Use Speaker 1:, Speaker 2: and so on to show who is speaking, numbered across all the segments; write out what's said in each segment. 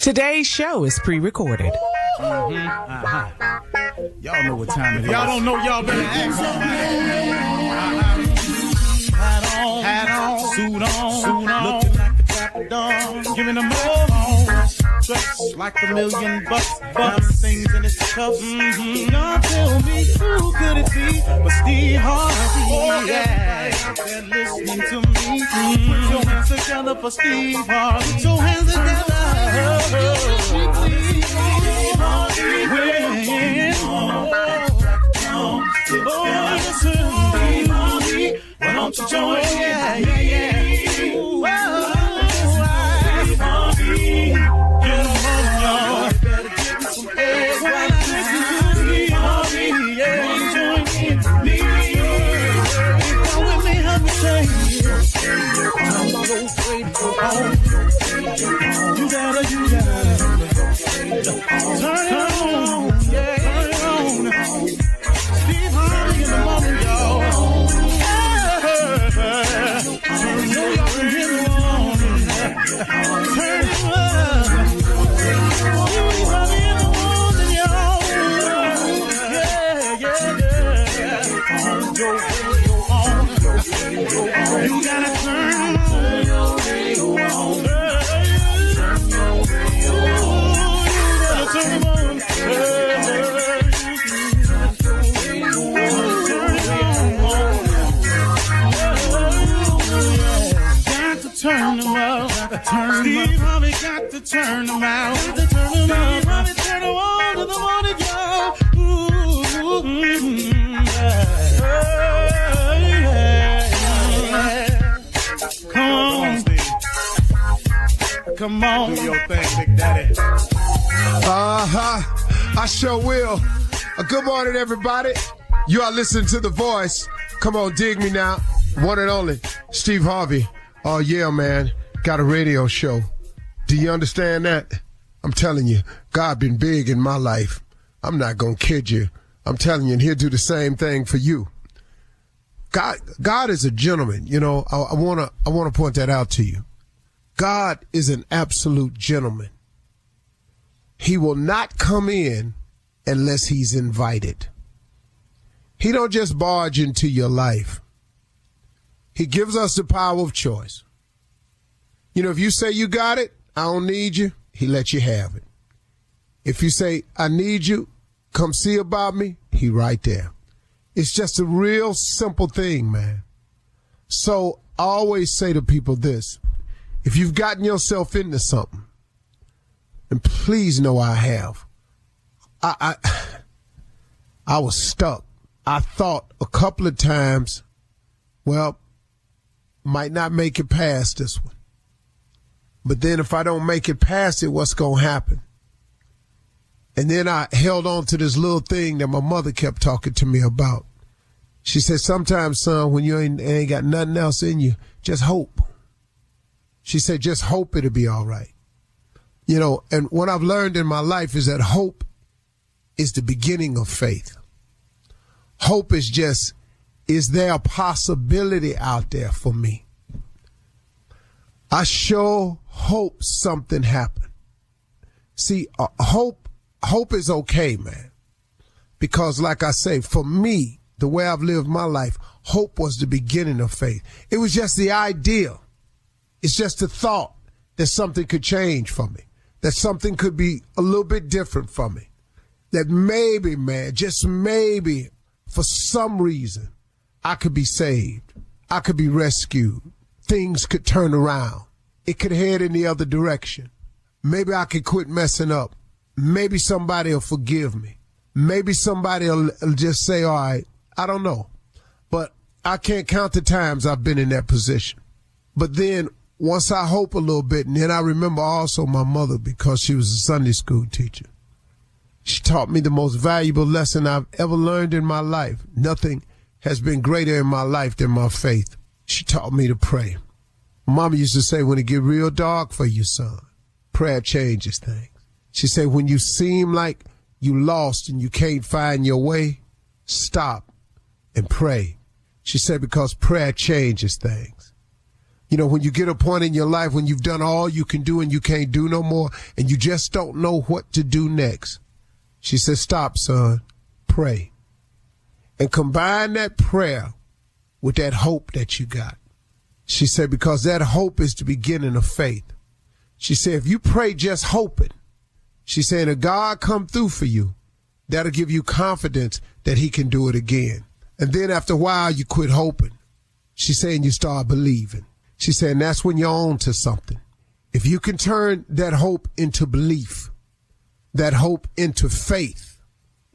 Speaker 1: Today's show is pre-recorded.
Speaker 2: Y'all know what time it is. Y'all don't know, y'all better ask somebody. Hat on, suit on, looking like the trapper dog, giving them all dressed like $1 million bucks, things in his cuffs. Y'all tell me who could it be but Steve Harvey? Oh, yeah, they're listening to me. Put your hands together for Steve Harvey. Put your hands together. Steve Harvey. Why don't you join? Yeah. You gotta turn your radio on. Turn them out. Steve Harvey got to turn them out. Steve Harvey turn them on to the morning, y'all. Come on. Do your thing, Big Daddy.
Speaker 3: I sure will. Good morning, everybody. You are listening to The Voice. Come on, dig me now. One and only, Steve Harvey. Oh, yeah, man. Got a radio show. Do you understand that? I'm telling you, God been big in my life. I'm not going to kid you. I'm telling you, and he'll do the same thing for you. God is a gentleman. You know, I want to point that out to you. God is an absolute gentleman. He will not come in unless he's invited. He don't just barge into your life. He gives us the power of choice. You know, if you say you got it, I don't need you, he lets you have it. If you say, I need you, come see about me, he right there. It's just a real simple thing, man. So I always say to people this, if you've gotten yourself into something, and please know I have, I was stuck. I thought a couple of times, well, might not make it past this one. But then if I don't make it past it, what's going to happen? And then I held on to this little thing that my mother kept talking to me about. She said, sometimes, son, when you ain't got nothing else in you, just hope. She said, just hope it'll be all right. You know, and what I've learned in my life is that hope is the beginning of faith. Hope is just, is there a possibility out there for me? I sure hope something happened. See, hope is okay, man. Because like I say, for me, the way I've lived my life, hope was the beginning of faith. It was just the idea. It's just the thought that something could change for me, that something could be a little bit different for me, that maybe, man, just maybe, for some reason, I could be saved. I could be rescued. Things could turn around. It could head in the other direction. Maybe I could quit messing up. Maybe somebody will forgive me. Maybe somebody will just say, all right, I don't know. But I can't count the times I've been in that position. But then once I hope a little bit, and then I remember also my mother, because she was a Sunday school teacher. She taught me the most valuable lesson I've ever learned in my life. Nothing has been greater in my life than my faith. She taught me to pray. Mama used to say, when it get real dark for you, son, prayer changes things. She said, when you seem like you lost and you can't find your way, stop and pray. She said, because prayer changes things. You know, when you get a point in your life when you've done all you can do and you can't do no more and you just don't know what to do next. She said, stop, son, pray. And combine that prayer with that hope that you got. She said, because that hope is the beginning of faith. She said, if you pray just hoping, she said, if God come through for you, that'll give you confidence that he can do it again. And then after a while, you quit hoping. She's saying you start believing. She said, and that's when you're on to something. If you can turn that hope into belief, that hope into faith,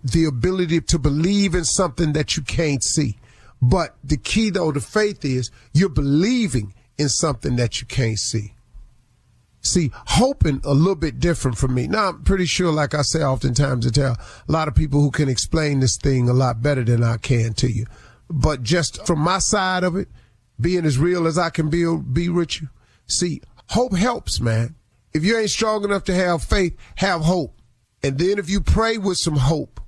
Speaker 3: the ability to believe in something that you can't see. But the key, though, to faith is you're believing in something that you can't see. See, hoping a little bit different from me. Now, I'm pretty sure, like I say oftentimes, I tell a lot of people who can explain this thing a lot better than I can to you. But just from my side of it, being as real as I can be with you. See, hope helps, man. If you ain't strong enough to have faith, have hope. And then if you pray with some hope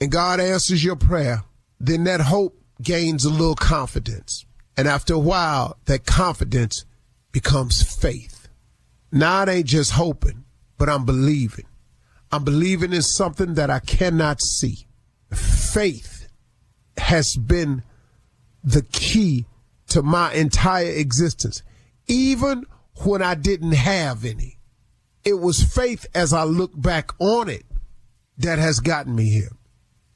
Speaker 3: and God answers your prayer, then that hope gains a little confidence. And after a while, that confidence becomes faith. Now it ain't just hoping, but I'm believing. I'm believing in something that I cannot see. Faith has been the key to my entire existence, even when I didn't have any. It was faith as I look back on it that has gotten me here.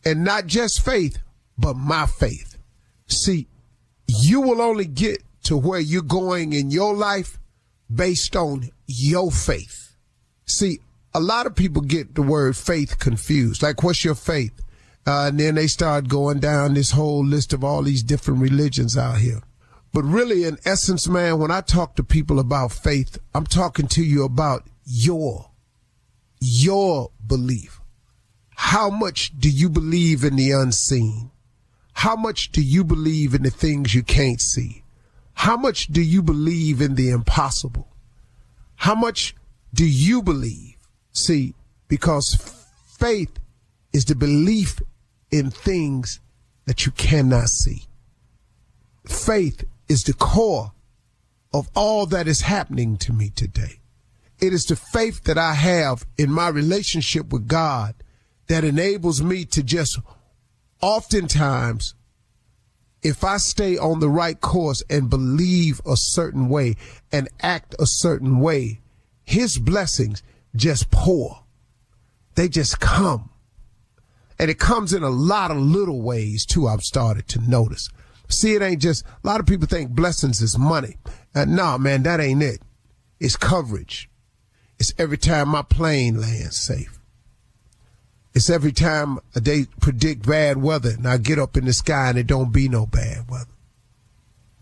Speaker 3: And not just faith, but my faith. See, you will only get to where you're going in your life based on your faith. See, a lot of people get the word faith confused. Like, what's your faith? And then they start going down this whole list of all these different religions out here. But really, in essence, man, when I talk to people about faith, I'm talking to you about your belief. How much do you believe in the unseen? How much do you believe in the things you can't see? How much do you believe in the impossible? How much do you believe? See, because faith is the belief in things that you cannot see. Faith is the core of all that is happening to me today. It is the faith that I have in my relationship with God that enables me to just oftentimes, if I stay on the right course and believe a certain way and act a certain way, his blessings just pour. They just come. And it comes in a lot of little ways, too, I've started to notice. See, it ain't just, a lot of people think blessings is money. No, man, that ain't it. It's coverage. It's every time my plane lands safe. It's every time they predict bad weather and I get up in the sky and it don't be no bad weather.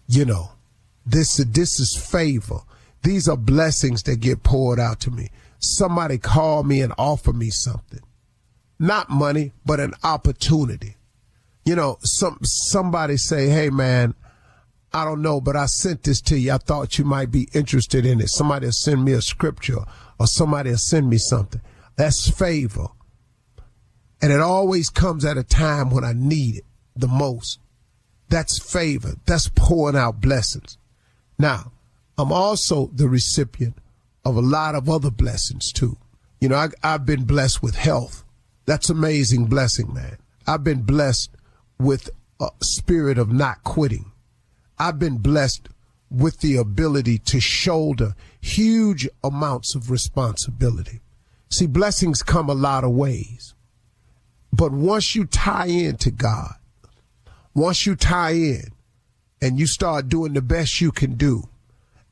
Speaker 3: You know, this is favor. These are blessings that get poured out to me. Somebody call me and offer me something. Not money, but an opportunity. You know, somebody say, hey, man, I don't know, but I sent this to you. I thought you might be interested in it. Somebody will send me a scripture or somebody will send me something. That's favor. And it always comes at a time when I need it the most. That's favor. That's pouring out blessings. Now, I'm also the recipient of a lot of other blessings, too. You know, I've been blessed with health. That's amazing blessing, man. I've been blessed with a spirit of not quitting. I've been blessed with the ability to shoulder huge amounts of responsibility. See, blessings come a lot of ways. But once you tie into God, once you tie in and you start doing the best you can do,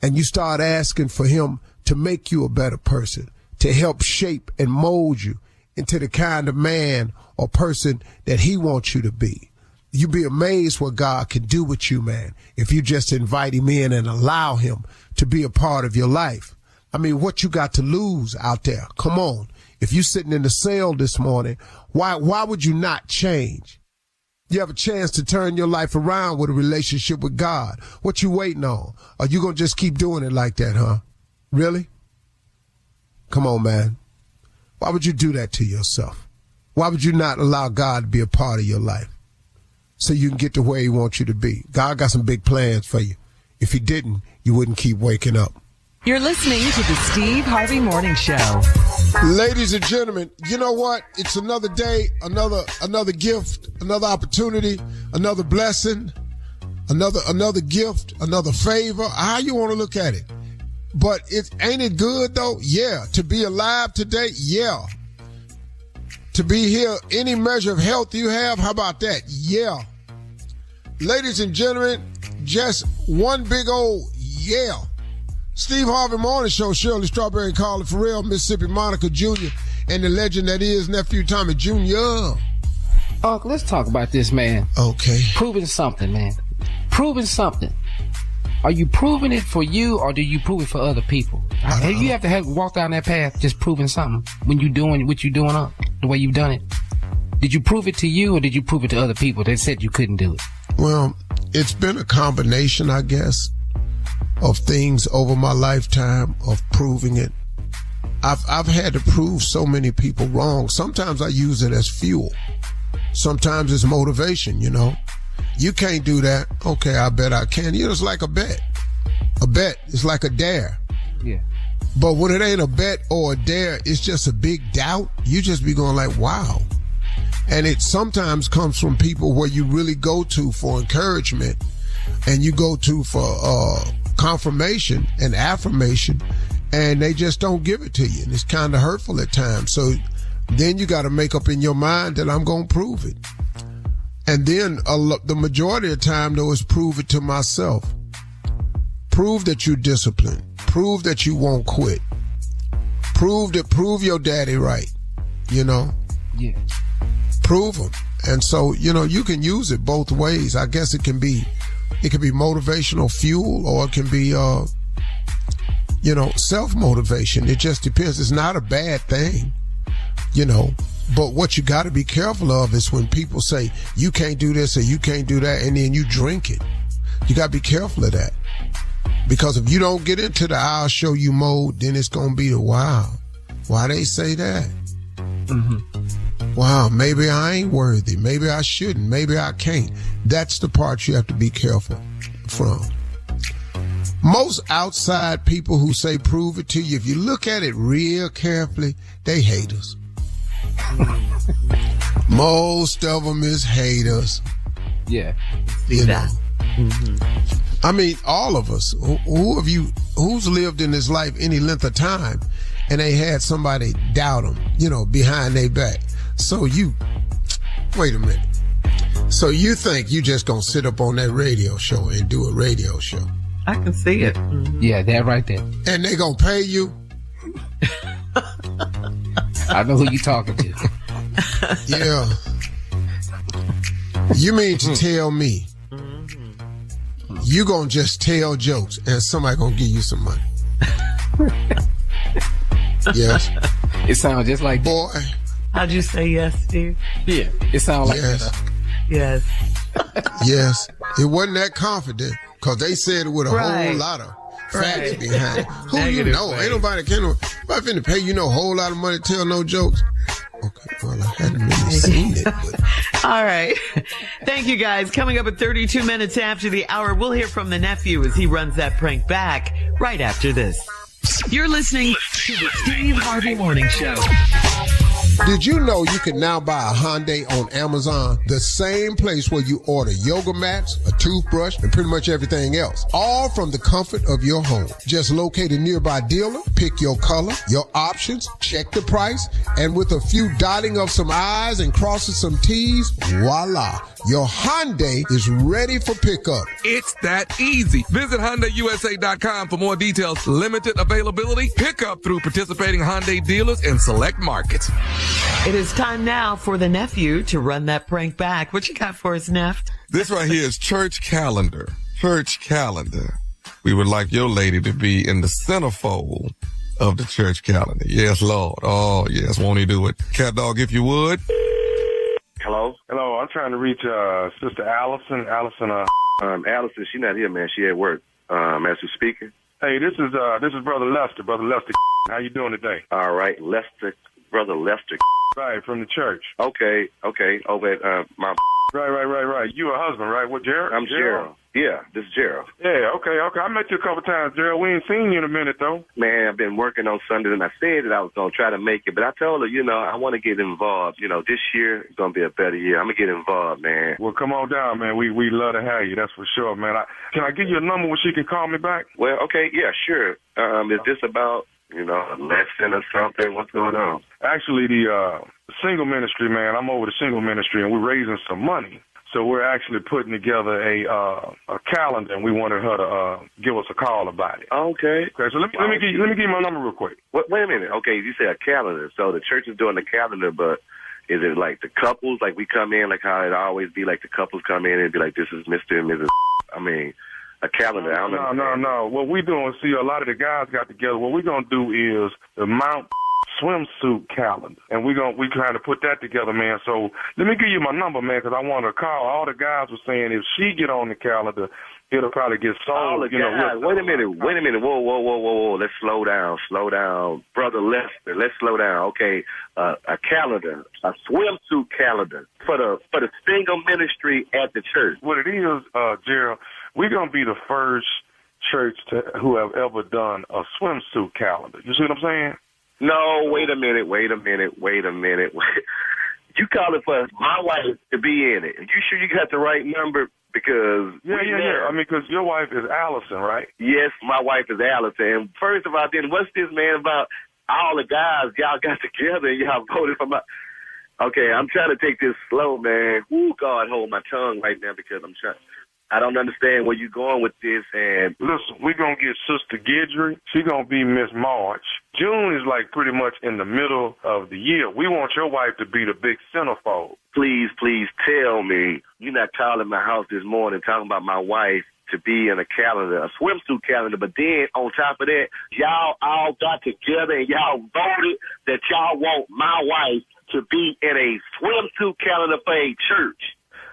Speaker 3: and you start asking for him to make you a better person, to help shape and mold you into the kind of man or person that he wants you to be, you'd be amazed what God can do with you, man, if you just invite him in and allow him to be a part of your life. I mean, what you got to lose out there? Come on. If you're sitting in the cell this morning, why would you not change? You have a chance to turn your life around with a relationship with God. What you waiting on? Are you going to just keep doing it like that, huh? Really? Come on, man. Why would you do that to yourself? Why would you not allow God to be a part of your life so you can get to where he wants you to be? God got some big plans for you. If he didn't, you wouldn't keep waking up.
Speaker 1: You're listening to the Steve Harvey Morning Show.
Speaker 3: Ladies and gentlemen, you know what? It's another day, another gift, another opportunity, another blessing, another gift, another favor. How you want to look at it? But ain't it good though? Yeah. To be alive today? Yeah. To be here, any measure of health you have, how about that? Yeah. Ladies and gentlemen, just one big old yeah. Steve Harvey Morning Show, Shirley Strawberry, Carly Farrell, Mississippi Monica Jr., and the legend that is Nephew Tommy Jr.
Speaker 4: Uncle, let's talk about this, man.
Speaker 3: Okay.
Speaker 4: Proving something, man. Proving something. Are you proving it for you, or do you prove it for other people? You have to walk down that path just proving something when you doing what you're doing the way you've done it. Did you prove it to you, or did you prove it to other people that said you couldn't do it?
Speaker 3: Well, it's been a combination, I guess, of things over my lifetime of proving it. I've had to prove so many people wrong. Sometimes I use it as fuel. Sometimes it's motivation, you know. You can't do that. Okay, I bet I can. You know, it's like a bet. A bet is like a dare.
Speaker 4: Yeah.
Speaker 3: But when it ain't a bet or a dare, it's just a big doubt. You just be going like, wow. And it sometimes comes from people where you really go to for encouragement and you go to for confirmation and affirmation, and they just don't give it to you. And it's kind of hurtful at times. So then you got to make up in your mind that I'm going to prove it. And then the majority of the time, though, is prove it to myself. Prove that you're disciplined. Prove that you won't quit. Prove your daddy right. You know?
Speaker 4: Yeah.
Speaker 3: Prove them. And so, you know, you can use it both ways. I guess it can be motivational fuel, or it can be, self-motivation. It just depends. It's not a bad thing, you know. But what you got to be careful of is when people say, you can't do this or you can't do that, and then you drink it. You got to be careful of that. Because if you don't get into the I'll show you mode, then it's going to be the wow. Why they say that? Mm-hmm. Wow, maybe I ain't worthy. Maybe I shouldn't. Maybe I can't. That's the part you have to be careful from. Most outside people who say prove it to you, if you look at it real carefully, they haters. Most of them is haters.
Speaker 4: Yeah.
Speaker 3: You know. Mm-hmm. I mean, all of us. Who's lived in this life any length of time and they had somebody doubt them, you know, behind their back? So wait a minute. So you think you just gonna sit up on that radio show and do a radio show?
Speaker 5: I can see it. Mm-hmm.
Speaker 4: Yeah, that right there.
Speaker 3: And they gonna pay you?
Speaker 4: I know who you talking to.
Speaker 3: Yeah. You mean to tell me you gonna just tell jokes and somebody gonna give you some money? Yes.
Speaker 4: It sounds just like
Speaker 3: boy.
Speaker 5: How'd you say yes, Steve?
Speaker 4: Yeah, it sounds like
Speaker 3: yes.
Speaker 4: that.
Speaker 5: Yes.
Speaker 3: Yes. It wasn't that confident because they said it with a whole lot of facts behind it. Who you know? Ain't nobody finna pay you no whole lot of money to tell no jokes. Okay, well, I hadn't really seen it. But.
Speaker 5: All right. Thank you, guys. Coming up at 32 minutes after the hour, we'll hear from the nephew as he runs that prank back right after this.
Speaker 1: You're listening to the Steve Harvey Morning Show.
Speaker 3: Did you know you can now buy a Hyundai on Amazon? The same place where you order yoga mats, a toothbrush, and pretty much everything else. All from the comfort of your home. Just locate a nearby dealer, pick your color, your options, check the price, and with a few dotting of some I's and crossing some T's, voila. Your Hyundai is ready for pickup.
Speaker 6: It's that easy. Visit HyundaiUSA.com for more details. Limited availability. Pickup through participating Hyundai dealers in select markets.
Speaker 5: It is time now for the nephew to run that prank back. What you got for us, Neff?
Speaker 6: This right here is church calendar. Church calendar. We would like your lady to be in the centerfold of the church calendar. Yes, Lord. Oh, yes. Won't he do it? Cat dog, if you would.
Speaker 7: Hello? Hello, I'm trying to reach Sister Allison. Allison, she's not here, man. She at work as we're speaking. Hey, this is Brother Lester. Brother Lester, how you doing today? All right, Lester Brother Lester.
Speaker 3: Right, from the church.
Speaker 7: Okay. Over at my.
Speaker 3: Right. You a husband, right? What, Gerald?
Speaker 7: I'm Gerald. Yeah, this is Gerald.
Speaker 3: Yeah, okay. I met you a couple times, Gerald. We ain't seen you in a minute, though.
Speaker 7: Man, I've been working on Sunday, and I said that I was going to try to make it, but I told her, I want to get involved. This year is going to be a better year. I'm going to get involved, man.
Speaker 3: Well, come on down, man. We love to have you, that's for sure, man. Can I give you a number where she can call me back?
Speaker 7: Well, okay, yeah, sure. Is this about, a lesson or something? What's going on?
Speaker 3: Actually, the single ministry, man, I'm over the single ministry, and we're raising some money. So we're actually putting together a calendar, and we wanted her to give us a call about it.
Speaker 7: Okay.
Speaker 3: So let me give you my number real quick.
Speaker 7: Wait a minute. Okay, you say a calendar. So the church is doing the calendar, but is it like the couples? Like we come in, like how it always be, like the couples come in and be like, this is Mr. and Mrs. I mean, a calendar. I don't know.
Speaker 3: No. What we doing? See, a lot of the guys got together. What we're gonna do is the Mount swimsuit calendar, and we trying to put that together, man. So let me give you my number, man, because I want to call. All the guys were saying if she get on the calendar, it'll probably get sold.
Speaker 7: All the guys. Wait a minute. Whoa. Let's slow down. Brother Lester, let's slow down. Okay, a calendar, a swimsuit calendar for the single ministry at the church.
Speaker 3: What it is, Gerald, we're gonna be the first church who have ever done a swimsuit calendar. You see what I'm saying?
Speaker 7: No, wait a minute. You calling for my wife to be in it. You sure you got the right number? Because
Speaker 3: Yeah. I mean, because your wife is Allison, right?
Speaker 7: Yes, my wife is Allison. And first of all, then what's this, man, about all the guys y'all got together and y'all voted for my... Okay, I'm trying to take this slow, man. Ooh, God, hold my tongue right now because I don't understand where you're going with this. And
Speaker 3: listen, we're going to get Sister Guidry. She's going to be Miss March. June is like pretty much in the middle of the year. We want your wife to be the big centerfold.
Speaker 7: Please tell me you're not calling my house this morning talking about my wife to be in a calendar, a swimsuit calendar, but then on top of that, y'all all got together and y'all voted that y'all want my wife to be in a swimsuit calendar for a church.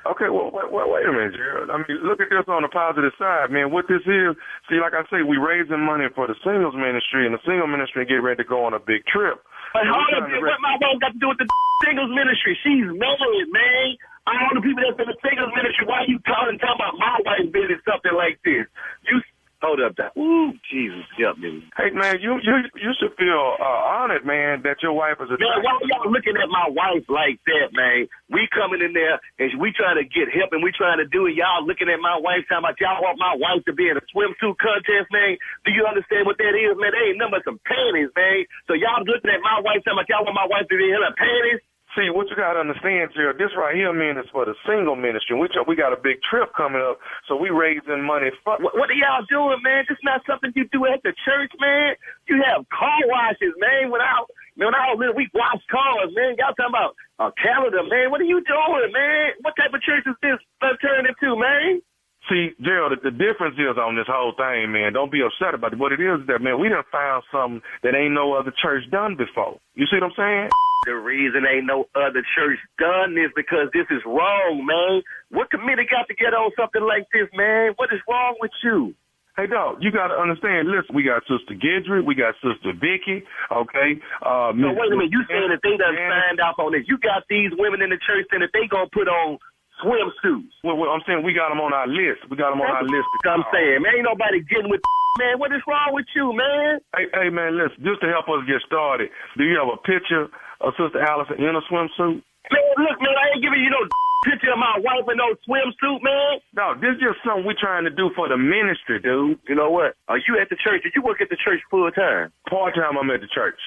Speaker 3: Okay, well, wait a minute, Gerald. I mean, look at this on the positive side, man. What this is, see, like I say, we raising money for the singles ministry, and the single ministry get ready to go on a big trip.
Speaker 7: But hold on, what my wife got to do with the singles ministry? She's married, man. All the people that's in the singles ministry, why you talking about my wife being in something like this? Hold up, ooh, Jesus, help me.
Speaker 3: Hey, man, you should feel honored, man, that your wife is a...
Speaker 7: Man, why y'all looking at my wife like that, man? We coming in there, and we trying to get help, and we trying to do it. Y'all looking at my wife, talking about y'all want my wife to be in a swimsuit contest, man. Do you understand what that is, man? They ain't nothing but some panties, man. So y'all looking at my wife, talking about y'all want my wife to be in her panties?
Speaker 3: See, what you got to understand, Gerald, this right here, man, is for the single ministry. We got a big trip coming up, so we raising money for...
Speaker 7: What are y'all doing, man? This not something you do at the church, man. You have car washes, man. When I was little, we wash cars, man. Y'all talking about a calendar, man. What are you doing, man? What type of church is this turned into, man?
Speaker 3: See, Gerald, the difference is on this whole thing, man. Don't be upset about it. What it is that, man, we done found something that ain't no other church done before. You see what I'm saying?
Speaker 7: The reason ain't no other church done this because this is wrong, man. What committee got to get on something like this, man? What is wrong with you?
Speaker 3: Hey, dog, you got to understand, listen, we got Sister Guidry, we got Sister Vicky, okay?
Speaker 7: So wait a minute, you saying that they done signed off on this. You got these women in the church saying that they going to put on swimsuits.
Speaker 3: Well, I'm saying we got them on our list.
Speaker 7: I'm saying, man, ain't nobody getting with man. What is wrong with you, man?
Speaker 3: Hey, man, listen, just to help us get started, do you have a picture of Sister Allison in a swimsuit?
Speaker 7: Man, look, man, I ain't giving you no picture of my wife in no swimsuit, man.
Speaker 3: No, this is just something we're trying to do for the ministry, dude.
Speaker 7: You know what? Are you at the church? Did you work at the church full time?
Speaker 3: Part time, I'm at the church.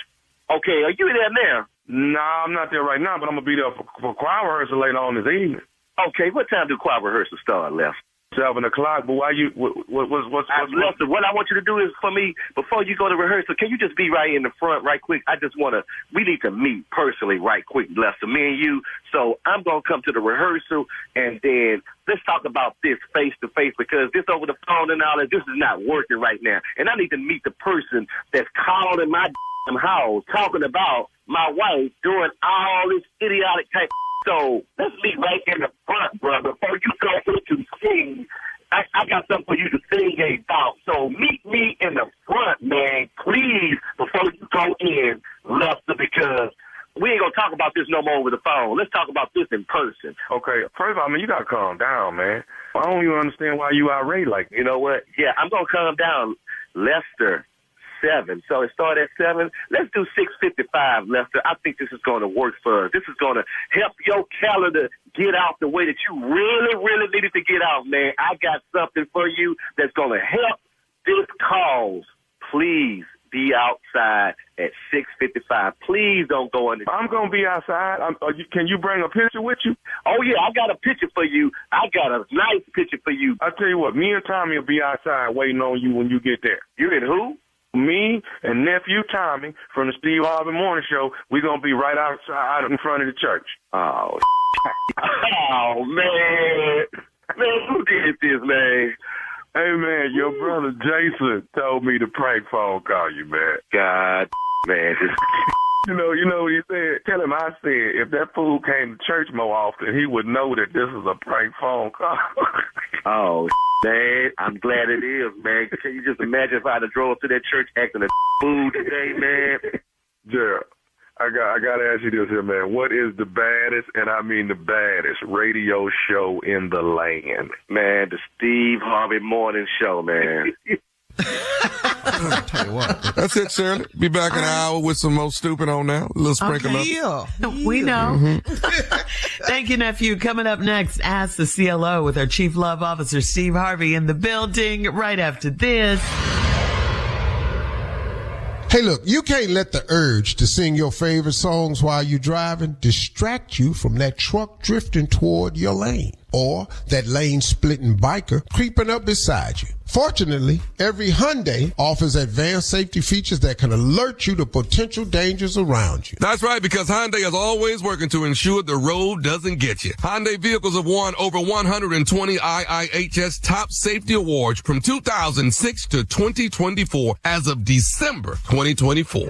Speaker 7: Okay, are you there now?
Speaker 3: Nah, I'm not there right now, but I'm gonna be there for choir rehearsal later on this evening.
Speaker 7: Okay, what time do choir rehearsal start, Les?
Speaker 3: 7 o'clock, but why you, what's
Speaker 7: Lester, what I want you to do is for me, before you go to rehearsal, can you just be right in the front right quick? We need to meet personally right quick, Lester, me and you. So I'm going to come to the rehearsal, and then let's talk about this face to face because this over the phone and all that, this is not working right now. And I need to meet the person that's calling my house, talking about my wife doing all this idiotic type. So let's meet right in the front, brother. Before you go to sing, I got something for you to sing about. So meet me in the front, man, please, before you go in, Lester, because talk about this no more over the phone. Let's talk about this in person.
Speaker 8: Okay, first of all, man, you gotta calm down, man. I don't even understand why you irate like that.
Speaker 7: You know what? Yeah, I'm gonna calm down. Lester, 7. So it started at 7. Let's do 6:55, Lester. I think this is going to work for us. This is going to help your calendar get out the way that you really, really needed to get out, man. I got something for you that's going to help this cause. Please be outside at 6:55. Please don't go in.
Speaker 8: I'm going to be outside. Can you bring a picture with you?
Speaker 7: Oh, yeah, I got a picture for you. I got a nice picture for you.
Speaker 8: I'll tell you what, me and Tommy will be outside waiting on you when you get there.
Speaker 7: You and who?
Speaker 8: Me and nephew Tommy from the Steve Harvey Morning Show, we're going to be right outside in front of the church.
Speaker 7: Oh, oh, man. Man, who did this, man?
Speaker 8: Hey, man, your brother Jason told me to prank phone call you, man.
Speaker 7: God, man.
Speaker 8: You know what he said? Tell him I said if that fool came to church more often, he would know that this is a prank phone call.
Speaker 7: Oh, man, I'm glad it is, man. Can you just imagine if I had drove to that church acting a fool today, man?
Speaker 8: Gerald, I got to ask you this here, man. What is the baddest, and I mean the baddest, radio show in the land?
Speaker 7: Man, the Steve Harvey Morning Show, man.
Speaker 6: I'll tell you what. That's it, Shirley. Be back in an hour with some more stupid on now. A little sprinkle up.
Speaker 5: Yeah. We know. Thank you, nephew. Coming up next, Ask the CLO with our Chief Love Officer, Steve Harvey, in the building right after this.
Speaker 3: Hey, look, you can't let the urge to sing your favorite songs while you're driving distract you from that truck drifting toward your lane or that lane-splitting biker creeping up beside you. Fortunately, every Hyundai offers advanced safety features that can alert you to potential dangers around you.
Speaker 6: That's right, because Hyundai is always working to ensure the road doesn't get you. Hyundai vehicles have won over 120 IIHS top safety awards from 2006 to 2024 as of December 2024.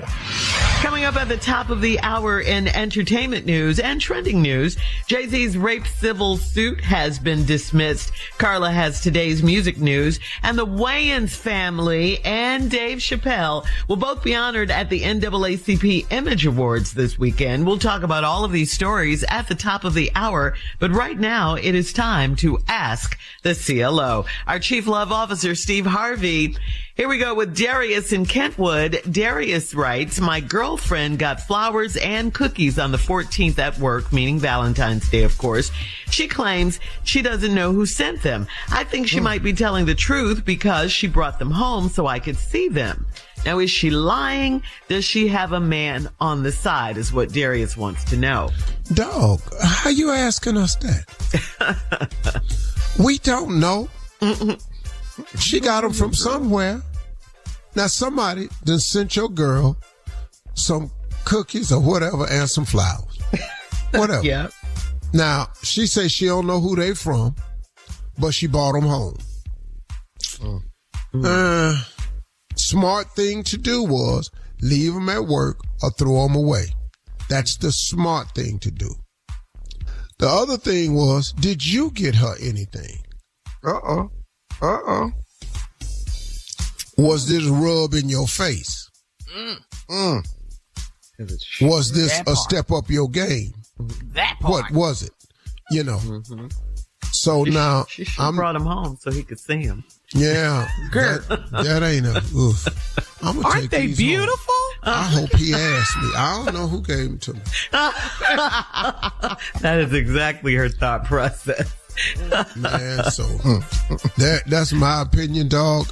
Speaker 5: Coming up at the top of the hour in entertainment news and trending news, Jay-Z's rape civil suit has been dismissed. Carla has today's music news, and the Wayans family and Dave Chappelle will both be honored at the NAACP Image Awards this weekend. We'll talk about all of these stories at the top of the hour, but right now it is time to Ask the CLO. Our Chief Love Officer, Steve Harvey. Here we go with Darius in Kentwood. Darius writes, my girlfriend got flowers and cookies on the 14th at work, meaning Valentine's Day, of course. She claims she doesn't know who sent them. I think she might be telling the truth because she brought them home so I could see them. Now, is she lying? Does she have a man on the side is what Darius wants to know.
Speaker 3: Dog, how you asking us that? We don't know. She got them from somewhere. Now, somebody done sent your girl some cookies or whatever and some flowers. Whatever.
Speaker 5: Yeah.
Speaker 3: Now, she says she don't know who they from, but she brought them home. Smart thing to do was leave them at work or throw them away. That's the smart thing to do. The other thing was, did you get her anything? Was this rub in your face? Was this a step up your game?
Speaker 5: That part.
Speaker 3: What was it? You know. So now
Speaker 5: she brought him home so he could see him.
Speaker 3: Yeah, that ain't a. Oof. I'm gonna
Speaker 5: Aren't they beautiful?
Speaker 3: I hope he asked me. I don't know who gave them to me.
Speaker 5: That is exactly her thought process.
Speaker 3: Man, so that's my opinion, dog.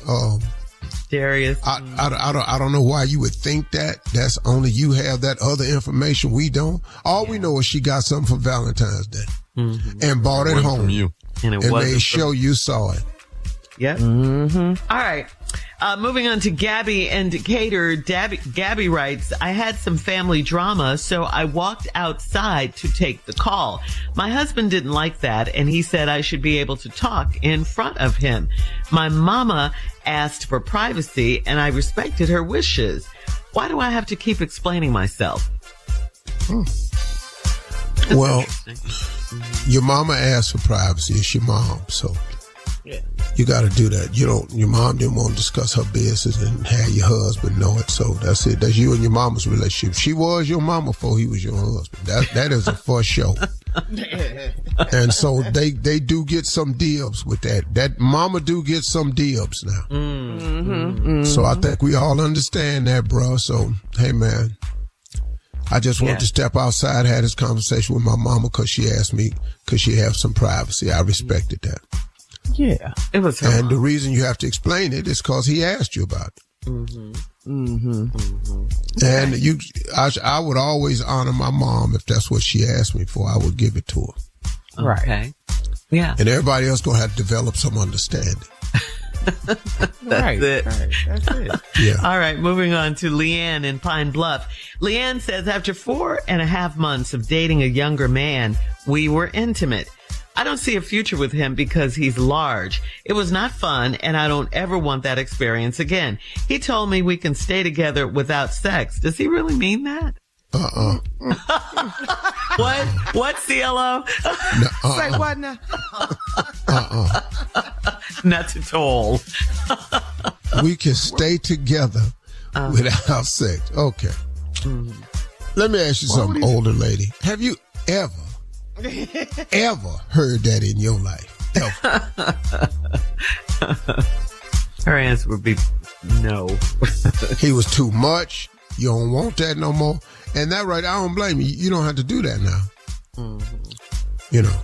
Speaker 5: Darius.
Speaker 3: I don't know why you would think that. That's only you have that other information. We don't. All we know is she got something for Valentine's Day and bought it home. From you.
Speaker 5: And
Speaker 3: made sure you saw it.
Speaker 5: Yep. All right. Moving on to Gabby in Decatur. Gabby writes, I had some family drama, so I walked outside to take the call. My husband didn't like that, and he said I should be able to talk in front of him. My mama asked for privacy, and I respected her wishes. Why do I have to keep explaining myself?
Speaker 3: Well, your mama asked for privacy. It's your mom, so You got to do that. Your mom didn't want to discuss her business and have your husband know it. So that's it. That's you and your mama's relationship. She was your mama before he was your husband. That is a for sure. And so they do get some dibs with that. That mama do get some dibs now. So I think we all understand that, bro. So, hey, man, I just wanted to step outside, had this conversation with my mama because she asked me, could she have some privacy? I respected that.
Speaker 5: Yeah, it was her
Speaker 3: And
Speaker 5: mom.
Speaker 3: the reason you have to explain it is because he asked you about it. And I would always honor my mom if that's what she asked me for. I would give it to her.
Speaker 5: Okay. Yeah.
Speaker 3: And everybody else gonna have to develop some understanding.
Speaker 5: That's it. That's it.
Speaker 3: Yeah.
Speaker 5: All right, moving on to Leanne in Pine Bluff. Leanne says, after 4.5 months of dating a younger man, we were intimate. I don't see a future with him because he's large. It was not fun, and I don't ever want that experience again. He told me we can stay together without sex. Does he really mean that? What, CLO?
Speaker 4: Say what now?
Speaker 5: Not at all.
Speaker 3: We can stay together without sex. Okay. Let me ask you something, older lady. Have you ever heard that in your life? Ever?
Speaker 5: Her answer would be no.
Speaker 3: He was too much. You don't want that no more. And that right, I don't blame you. You don't have to do that now. You know.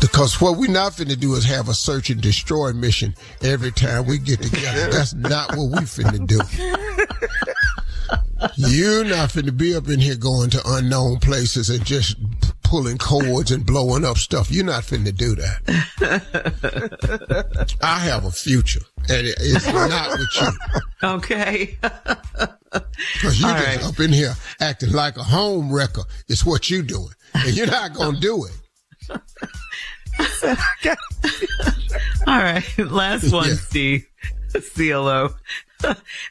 Speaker 3: Because what we're not finna do is have a search and destroy mission every time we get together. That's not what we finna do. You're not finna be up in here going to unknown places and just pulling cords and blowing up stuff. You're not finna do that. I have a future, and it's not with you.
Speaker 5: Okay.
Speaker 3: Because you're just up in here acting like a home wrecker. It's what you're doing, and you're not gonna do it.
Speaker 5: All right. Last one, Steve. CLO.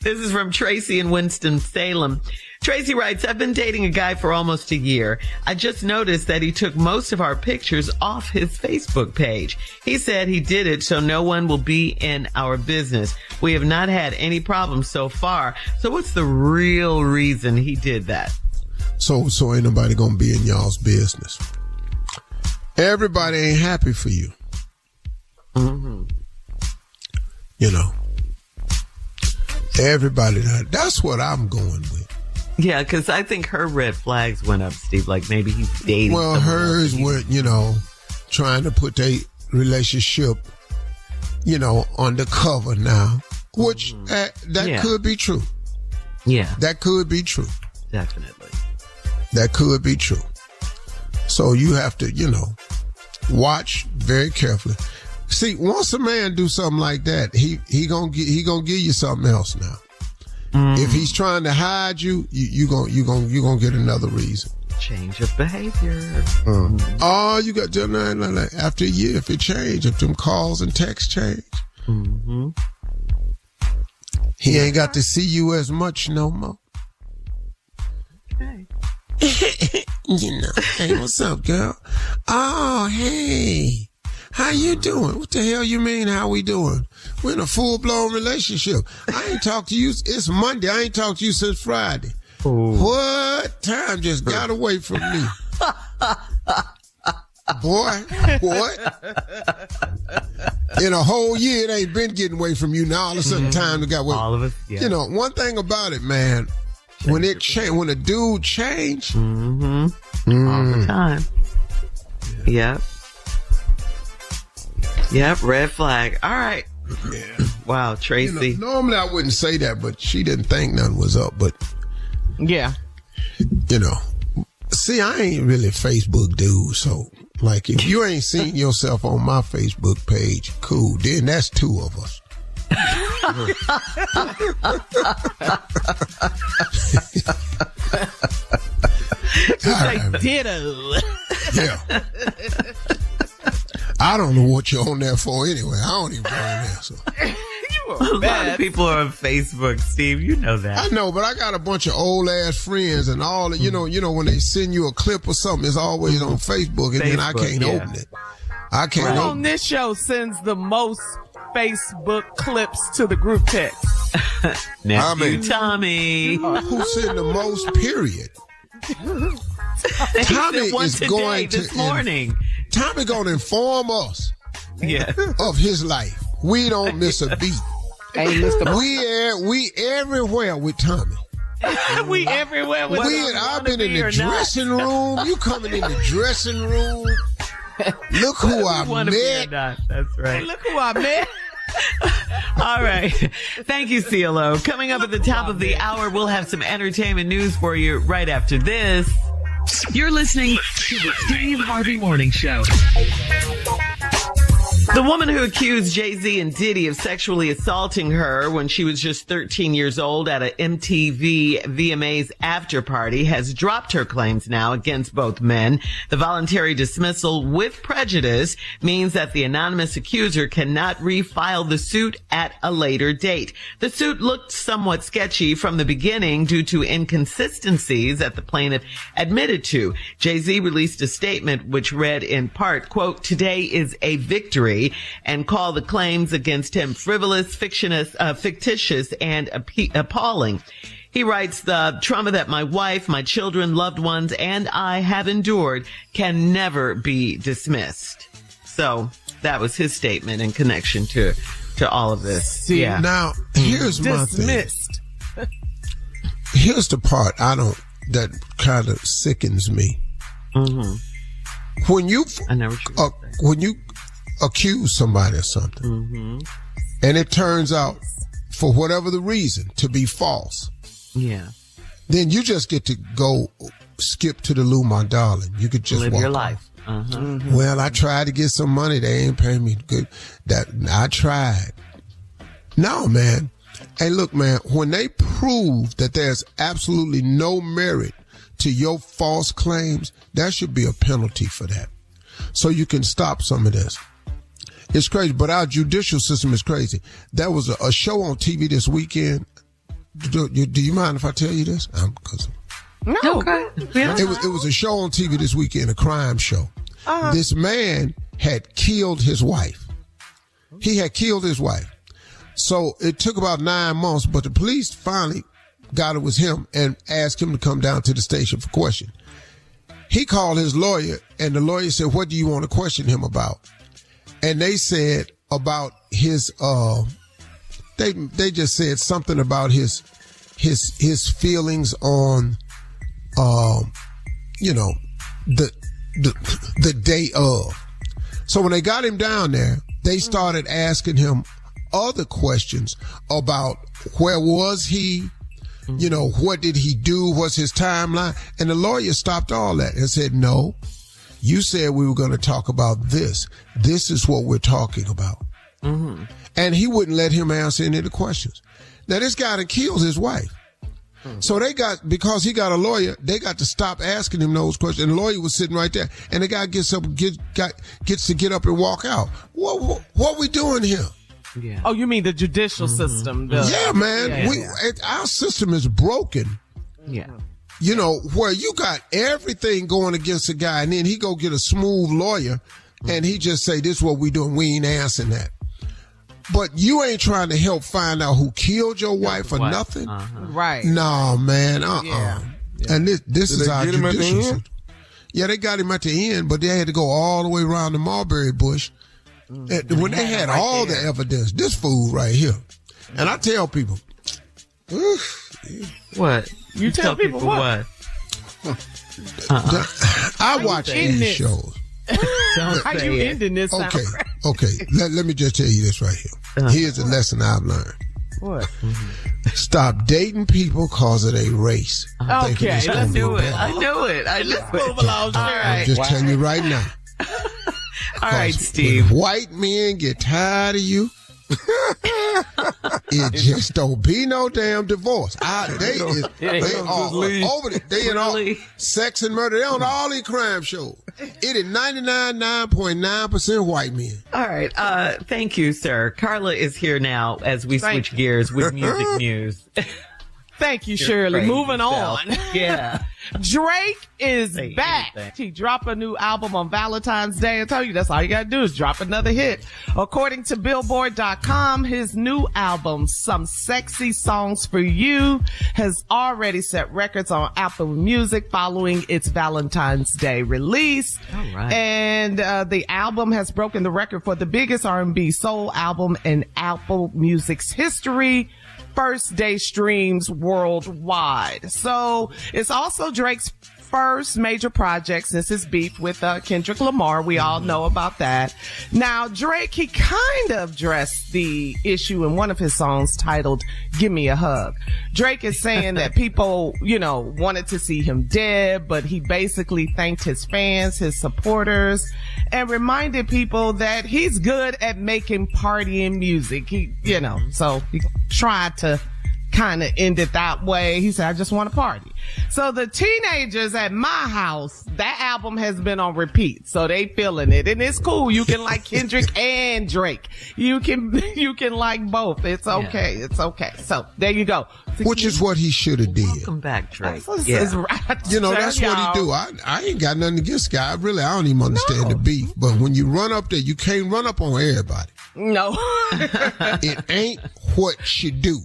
Speaker 5: This is from Tracy in Winston-Salem. Tracy writes, I've been dating a guy for almost a year. I just noticed that he took most of our pictures off his Facebook page. He said he did it so no one will be in our business. We have not had any problems so far. So what's the real reason he did that?
Speaker 3: So ain't nobody gonna be in y'all's business. Everybody ain't happy for you. You know. Everybody, that's what I'm going with.
Speaker 5: Yeah, because I think her red flags went up, Steve. Like maybe he's dating.
Speaker 3: Well, hers went, trying to put their relationship, undercover now, which that could be true.
Speaker 5: Yeah.
Speaker 3: That could be true.
Speaker 5: Definitely.
Speaker 3: That could be true. So you have to, watch very carefully. See, once a man do something like that, he gonna give you something else now. If he's trying to hide you, you gonna get another reason.
Speaker 5: Change of behavior.
Speaker 3: Oh, you got to after a year, if it change, if them calls and texts change, he ain't got to see you as much no more.
Speaker 5: Okay.
Speaker 3: Hey, what's up, girl? Oh, hey. How you doing? What the hell you mean, how we doing? We're in a full-blown relationship. I ain't talked to you. It's Monday. I ain't talked to you since Friday.
Speaker 5: Ooh.
Speaker 3: What? Time just got away from me. Boy, what? In a whole year, it ain't been getting away from you. Now all of a sudden, time got away.
Speaker 5: All of us, yeah.
Speaker 3: One thing about it, man, when a dude change.
Speaker 5: All the time. Yep. Yep, red flag. All right.
Speaker 3: Yeah.
Speaker 5: Wow, Tracy.
Speaker 3: Normally I wouldn't say that, but she didn't think nothing was up. But,
Speaker 5: yeah.
Speaker 3: See, I ain't really a Facebook dude. So, like, if you ain't seen yourself on my Facebook page, cool. Then that's two of us.
Speaker 5: Like ditto.
Speaker 3: Yeah. I don't know what you're on there for anyway. I don't even go on there. So.
Speaker 5: A lot of people are on Facebook, Steve. You know that.
Speaker 3: I know, but I got a bunch of old ass friends and all that. You know, when they send you a clip or something, it's always on Facebook, and then I can't open it. I can't
Speaker 9: Who
Speaker 3: go.
Speaker 9: on this show sends the most Facebook clips to the group text?
Speaker 5: Nephew Tommy.
Speaker 3: Who sent the most, period? Tommy is going to
Speaker 5: this morning.
Speaker 3: Tommy going to inform us of his life. We don't miss a beat.
Speaker 4: Hey, Mr.
Speaker 3: We everywhere with Tommy.
Speaker 9: We everywhere with
Speaker 3: I've been in the dressing room. You coming in the dressing room. Look who I met.
Speaker 5: That's right.
Speaker 9: Hey, look who I met.
Speaker 5: All right. Thank you, CLO. Coming up at the top of the hour, we'll have some entertainment news for you right after this.
Speaker 1: You're listening to the Steve Harvey Morning Show.
Speaker 5: The woman who accused Jay-Z and Diddy of sexually assaulting her when she was just 13 years old at a MTV VMAs after party has dropped her claims now against both men. The voluntary dismissal with prejudice means that the anonymous accuser cannot refile the suit at a later date. The suit looked somewhat sketchy from the beginning due to inconsistencies that the plaintiff admitted to. Jay-Z released a statement which read in part, quote, "Today is a victory," and called the claims against him frivolous, fictitious, and appalling. He writes, "The trauma that my wife, my children, loved ones, and I have endured can never be dismissed." So that was his statement in connection to all of this. Yeah.
Speaker 3: Now, here's my thing.
Speaker 9: Dismissed.
Speaker 3: Here's the part that kind of sickens me.
Speaker 5: Mm-hmm.
Speaker 3: When you accuse somebody of something,
Speaker 5: mm-hmm.
Speaker 3: and it turns out, for whatever the reason, to be false, then you just get to go skip to the loo, my darling. You could just
Speaker 5: live
Speaker 3: walk
Speaker 5: your
Speaker 3: off.
Speaker 5: life.
Speaker 9: Mm-hmm.
Speaker 3: Well, I tried to get some money. They ain't paying me good. I tried. No, man. Hey, look, man, when they prove that there's absolutely no merit to your false claims, there should be a penalty for that. So you can stop some of this. It's crazy, but our judicial system is crazy. There was a show on TV this weekend. Do you mind if I tell you this?
Speaker 9: No.
Speaker 5: Okay. Yeah.
Speaker 3: It was a show on TV this weekend, a crime show. This man had killed his wife. He had killed his wife. So it took about 9 months, but the police finally got it was him and asked him to come down to the station for question. He called his lawyer, and the lawyer said, "What do you want to question him about?" And they said about his, they just said something about his feelings on, the day of. So when they got him down there, they started asking him other questions about where was he, what did he do, what's his timeline? And the lawyer stopped all that and said, "No, you said we were going to talk about this. This is what we're talking about."
Speaker 5: Mm-hmm.
Speaker 3: And he wouldn't let him answer any of the questions. Now, this guy that killed his wife. So because he got a lawyer, they got to stop asking him those questions. And the lawyer was sitting right there. And the guy gets to get up and walk out. What we doing here?
Speaker 5: Yeah.
Speaker 9: Oh, you mean the judicial system?
Speaker 3: Yeah, man. Our system is broken.
Speaker 5: Yeah.
Speaker 3: Where you got everything going against a guy, and then he go get a smooth lawyer, and he just say, "This is what we doing. We ain't answering that." But you ain't trying to help find out who killed your wife or nothing.
Speaker 9: Right.
Speaker 3: No, man.
Speaker 9: Yeah.
Speaker 3: And this is our
Speaker 6: get him at the
Speaker 3: judicial
Speaker 6: end?
Speaker 3: system. Yeah, they got him at the end, but they had to go all the way around the mulberry bush. When they had all the evidence, this fool right here. And I tell people,
Speaker 5: What?
Speaker 9: You tell people what?
Speaker 3: I watch these shows.
Speaker 5: Don't
Speaker 9: How
Speaker 5: say
Speaker 9: you
Speaker 5: it.
Speaker 9: ending this?
Speaker 3: Okay. Let me just tell you this right here. Here's a lesson I've learned.
Speaker 9: What?
Speaker 3: Stop dating people because of their race.
Speaker 9: Okay,
Speaker 5: I
Speaker 9: let's
Speaker 5: knew
Speaker 9: move
Speaker 5: it.
Speaker 9: on.
Speaker 5: I knew it.
Speaker 9: Let's move along.
Speaker 5: All right.
Speaker 3: I'm just telling you right now.
Speaker 5: All right,
Speaker 3: 'Cause
Speaker 5: Steve.
Speaker 3: when white men get tired of you, it just don't be no damn divorce. They are over it. They in all
Speaker 5: Really?
Speaker 3: sex and murder. They on all these crime shows. It is 99.9% white men.
Speaker 5: All right. Thank you, sir. Carla is here now as we switch gears with music news.
Speaker 9: Thank you, Shirley.
Speaker 5: Praise
Speaker 9: Moving
Speaker 5: yourself.
Speaker 9: on.
Speaker 5: Yeah.
Speaker 9: Drake is
Speaker 5: Say
Speaker 9: back.
Speaker 5: anything.
Speaker 9: He dropped a new album on Valentine's Day. I tell you, that's all you gotta do is drop another hit. According to Billboard.com, his new album, Some Sexy Songs for You, has already set records on Apple Music following its Valentine's Day release.
Speaker 5: All right.
Speaker 9: And the album has broken the record for the biggest R&B soul album in Apple Music's history. First day streams worldwide. So it's also Drake's first major project since his beef with Kendrick Lamar. We all know about that. Now, Drake, he kind of addressed the issue in one of his songs titled Give Me a Hug. Drake is saying that people, wanted to see him dead, but he basically thanked his fans, his supporters, and reminded people that he's good at making partying music. So he tried to kind of end it that way. He said, I just want to party. So the teenagers at my house, that album has been on repeat. So they feeling it. And it's cool. You can like Kendrick and Drake. You can like both. It's okay. Yeah. It's okay. So there you go.
Speaker 3: Which is what he should have did.
Speaker 5: Welcome back, Drake.
Speaker 9: That's
Speaker 3: that's what he do. I ain't got nothing against the guy. Really, I don't even understand the beef. But when you run up there, you can't run up on everybody.
Speaker 9: No.
Speaker 3: It ain't what you do.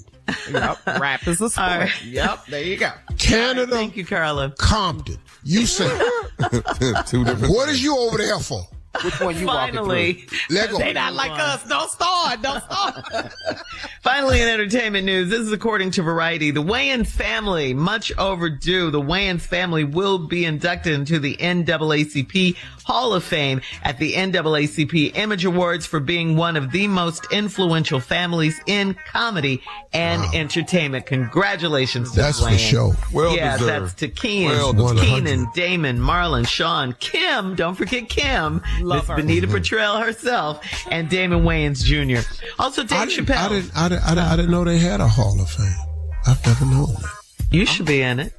Speaker 9: Yep, rap is a sport.
Speaker 5: Right.
Speaker 9: Yep, there you go.
Speaker 3: Canada.
Speaker 5: Thank you, Carla.
Speaker 3: Compton. You say.
Speaker 6: Two different.
Speaker 3: What is you over there for?
Speaker 4: Which one you
Speaker 5: Finally.
Speaker 3: Let go.
Speaker 9: They not like us. Don't start.
Speaker 5: Finally, in entertainment news, this is according to Variety. The Wayans family, much overdue. The Wayans family will be inducted into the NAACP Hall of Fame at the NAACP Image Awards for being one of the most influential families in comedy and entertainment. Congratulations to
Speaker 3: That's
Speaker 5: the Wayans.
Speaker 3: for sure.
Speaker 6: Well
Speaker 5: yeah,
Speaker 6: deserved.
Speaker 5: that's to Keenan,
Speaker 6: Well deserved.
Speaker 5: Keenan, Damon, Marlon, Sean, Kim. Don't forget Kim.
Speaker 9: Love
Speaker 5: Miss
Speaker 9: her.
Speaker 5: Benita Petrell herself, and Damon Wayans Jr. Also, Dave Chappelle.
Speaker 3: I didn't know they had a Hall of Fame. I've never known that.
Speaker 5: You should be in it.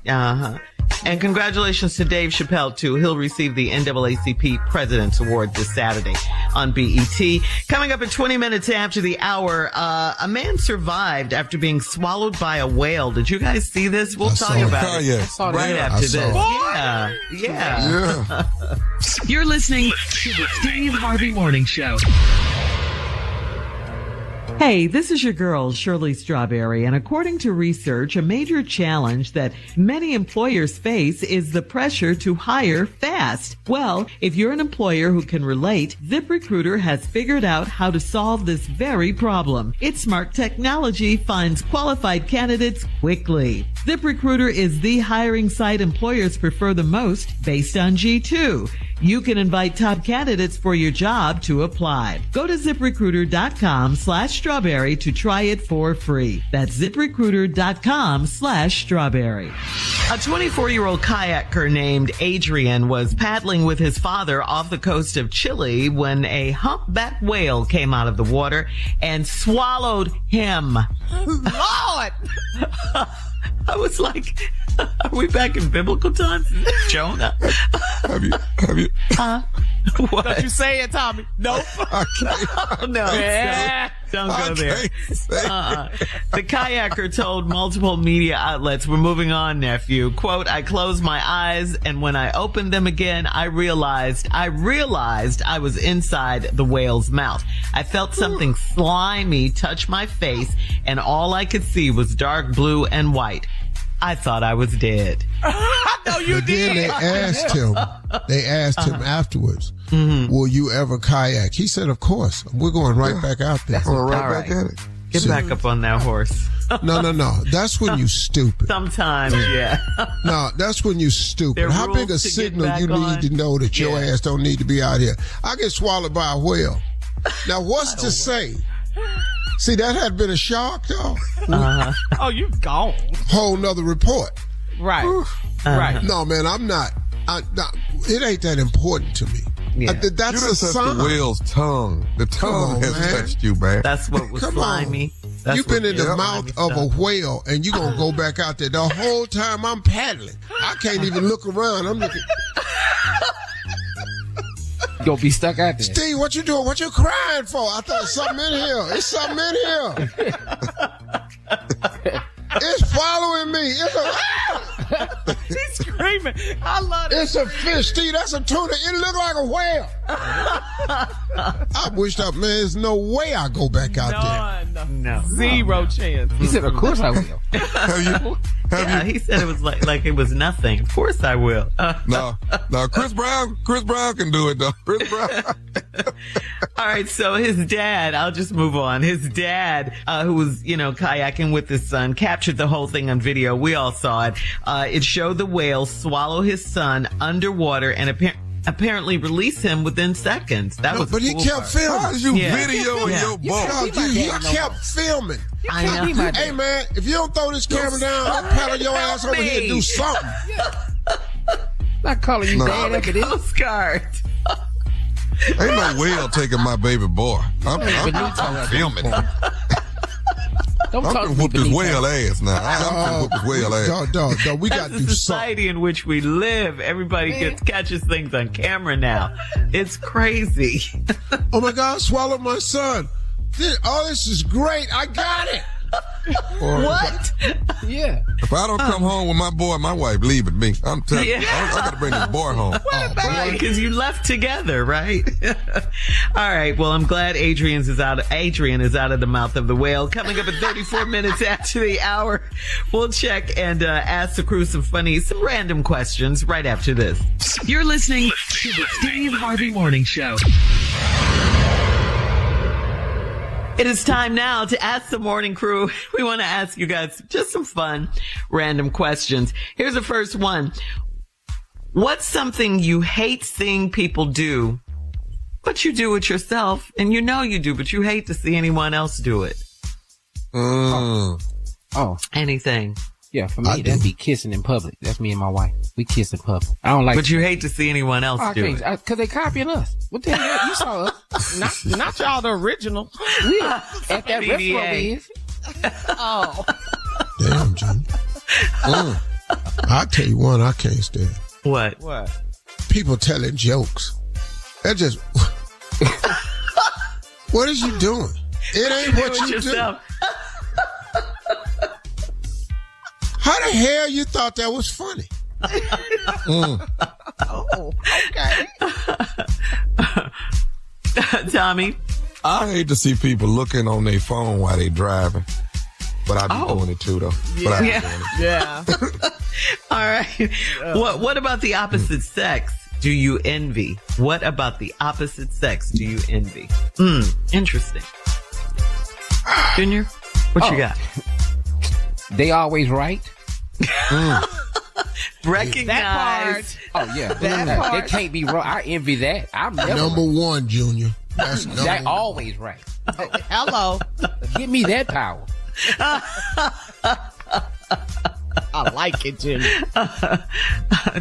Speaker 5: And congratulations to Dave Chappelle, too. He'll receive the NAACP President's Award this Saturday on BET. Coming up at 20 minutes after the hour, a man survived after being swallowed by a whale. Did you guys see this? We'll
Speaker 3: I
Speaker 5: talk
Speaker 3: saw
Speaker 5: about
Speaker 3: it.
Speaker 5: it
Speaker 6: Yes.
Speaker 5: right
Speaker 3: I
Speaker 5: after
Speaker 3: saw
Speaker 5: this.
Speaker 3: it.
Speaker 5: Yeah.
Speaker 1: You're listening to the Steve Harvey Morning Show.
Speaker 10: Hey, this is your girl, Shirley Strawberry, and according to research, a major challenge that many employers face is the pressure to hire fast. Well, if you're an employer who can relate, ZipRecruiter has figured out how to solve this very problem. Its smart technology finds qualified candidates quickly. ZipRecruiter is the hiring site employers prefer the most based on G2. You can invite top candidates for your job to apply. Go to ZipRecruiter.com/strawberry to try it for free. That's ZipRecruiter.com/strawberry.
Speaker 5: A 24-year-old kayaker named Adrian was paddling with his father off the coast of Chile when a humpback whale came out of the water and swallowed him.
Speaker 9: Lord!
Speaker 5: I was like, are we back in biblical times? Jonah?
Speaker 6: Have you?
Speaker 5: What?
Speaker 9: Don't you say it, Tommy. Nope.
Speaker 6: I can't.
Speaker 5: Oh, no.
Speaker 9: Yeah.
Speaker 5: Don't go
Speaker 6: I
Speaker 5: there.
Speaker 6: can't say
Speaker 5: The kayaker told multiple media outlets, we're moving on, nephew. Quote, I closed my eyes, and when I opened them again, I realized I was inside the whale's mouth. I felt something slimy touch my face, and all I could see was dark blue and white. I thought I was dead.
Speaker 9: I know you
Speaker 3: But then
Speaker 9: did.
Speaker 3: they asked him afterwards, will you ever kayak? He said, of course. We're going right back out there.
Speaker 6: Going right
Speaker 5: All
Speaker 6: back
Speaker 5: right.
Speaker 6: at it.
Speaker 5: Get back up on that horse.
Speaker 3: No. That's when you stupid.
Speaker 5: Sometimes, yeah.
Speaker 3: No, that's when you stupid.
Speaker 5: There are
Speaker 3: How big a
Speaker 5: rules to get
Speaker 3: signal
Speaker 5: back
Speaker 3: you
Speaker 5: on.
Speaker 3: need to know that your
Speaker 5: Yeah.
Speaker 3: ass don't need to be out here? I get swallowed by a whale. Now, what's to say? See, that had been a shark, though.
Speaker 9: Oh, you gone.
Speaker 3: Whole nother report.
Speaker 9: Right. Right.
Speaker 3: No, man, I'm not. It ain't that important to me.
Speaker 5: Yeah.
Speaker 3: That's
Speaker 6: You
Speaker 3: a
Speaker 6: done touched
Speaker 3: sign.
Speaker 6: the whale's tongue. The tongue
Speaker 3: on,
Speaker 6: has
Speaker 3: man.
Speaker 6: touched you, man.
Speaker 5: That's what was
Speaker 3: Come
Speaker 5: slimy. That's
Speaker 3: You've been
Speaker 5: what
Speaker 3: in the
Speaker 5: was
Speaker 3: mouth
Speaker 5: slimy
Speaker 3: of a
Speaker 5: stuff.
Speaker 3: whale, and you gonna go back out there. The whole time I'm paddling, I can't even look around. I'm looking.
Speaker 4: You gonna be stuck out there.
Speaker 3: Steve, what you doing? What you crying for? I thought something in here. It's something in here. It's following me.
Speaker 9: She's screaming. I love it.
Speaker 3: It's a fish, Steve. That's a tuna. It look like a whale. I wish that, man, there's no way I go back out there.
Speaker 5: No.
Speaker 9: Zero chance.
Speaker 4: He said, of course I will.
Speaker 5: He said it was like it was nothing. Of course I will.
Speaker 6: No, Chris Brown can do it though. Chris Brown.
Speaker 5: All right, so his dad, I'll just move on. His dad, who was, kayaking with his son, captured the whole thing on video. We all saw it. It showed the whale swallow his son underwater and apparently release him within seconds.
Speaker 3: But he kept filming.
Speaker 6: How did you video your boat?
Speaker 3: You kept filming.
Speaker 5: I know.
Speaker 3: Hey, man, if you don't throw this camera down, I'll paddle your ass over here and do something.
Speaker 4: Not calling you dad after this.
Speaker 5: Coast Guard.
Speaker 6: Ain't no whale taking my baby boy. I'm filming.
Speaker 4: Don't
Speaker 6: I'm
Speaker 4: talk
Speaker 6: gonna
Speaker 4: to
Speaker 6: whoop
Speaker 4: me
Speaker 6: this
Speaker 4: beneath
Speaker 6: whale ass now. I'm gonna whoop this whale ass.
Speaker 3: Dog, we got
Speaker 5: That's
Speaker 3: to
Speaker 5: the
Speaker 3: do
Speaker 5: society
Speaker 3: something.
Speaker 5: in which we live. Everybody catches things on camera now. It's crazy.
Speaker 3: Oh my God, I swallowed my son. This is great. I got it.
Speaker 5: What?
Speaker 4: Yeah.
Speaker 6: If I don't come home with my boy, my wife leaving me. I'm telling you,
Speaker 5: Yeah.
Speaker 6: I gotta bring this boy home.
Speaker 5: Right, because you left together, right? All right. Well, I'm glad Adrian is out of the mouth of the whale. Coming up at 34 minutes after the hour, we'll check and ask the crew some random questions right after this.
Speaker 1: You're listening to the Steve Harvey Morning Show.
Speaker 5: It is time now to ask the morning crew. We want to ask you guys just some fun, random questions. Here's the first one. What's something you hate seeing people do, but you do it yourself, and you know you do, but you hate to see anyone else do it?
Speaker 4: Oh.
Speaker 5: Anything.
Speaker 4: Yeah, for me, that'd be kissing in public. That's me and my wife. We kiss in public. I don't like
Speaker 5: But you hate to see anyone else do it.
Speaker 4: Because they copying us. What the hell? You saw us.
Speaker 9: Not y'all the original.
Speaker 4: We at that restaurant we is.
Speaker 9: Oh.
Speaker 3: Damn, Jim. I'll tell you one I can't stand.
Speaker 5: What?
Speaker 3: People telling jokes. That just... What is you doing? It ain't what you do. How the hell you thought that was funny?
Speaker 9: Oh, okay.
Speaker 5: Tommy?
Speaker 6: I hate to see people looking on their phone while they driving. But I be doing it too, though.
Speaker 9: Yeah.
Speaker 5: All right. What about the opposite sex do you envy? What about the opposite sex do you envy? Interesting. Junior, what you got?
Speaker 4: They always right.
Speaker 5: Recognize.
Speaker 4: Oh, yeah. They can't be wrong. I envy that. I'm never
Speaker 3: Number
Speaker 4: right.
Speaker 3: one, Junior. That's number
Speaker 4: They
Speaker 3: one.
Speaker 4: always right.
Speaker 9: Hello.
Speaker 4: Give me that power.
Speaker 9: I like it, Jimmy.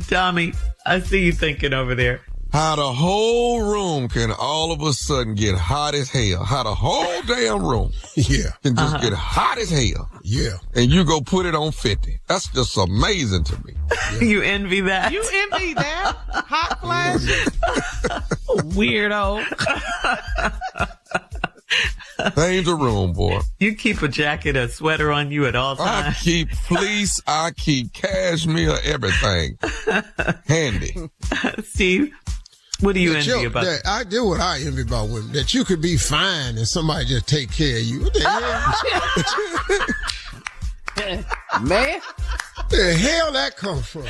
Speaker 5: Tommy, I see you thinking over there.
Speaker 6: How the whole room can all of a sudden get hot as hell. How the whole damn room
Speaker 3: Yeah.
Speaker 6: can just get hot as hell.
Speaker 3: Yeah.
Speaker 6: And you go put it on 50. That's just amazing to me.
Speaker 5: You envy that?
Speaker 9: You envy that? Hot flash? Weirdo.
Speaker 6: Change the room, boy.
Speaker 5: You keep a jacket, a sweater on you at all
Speaker 6: I
Speaker 5: times.
Speaker 6: keep fleece, I keep cashmere, everything handy.
Speaker 5: Steve, what do you
Speaker 3: That
Speaker 5: envy about?
Speaker 3: I do what I envy about women. That you could be fine and somebody just take care of you. What the hell?
Speaker 4: Man,
Speaker 3: The hell that come from?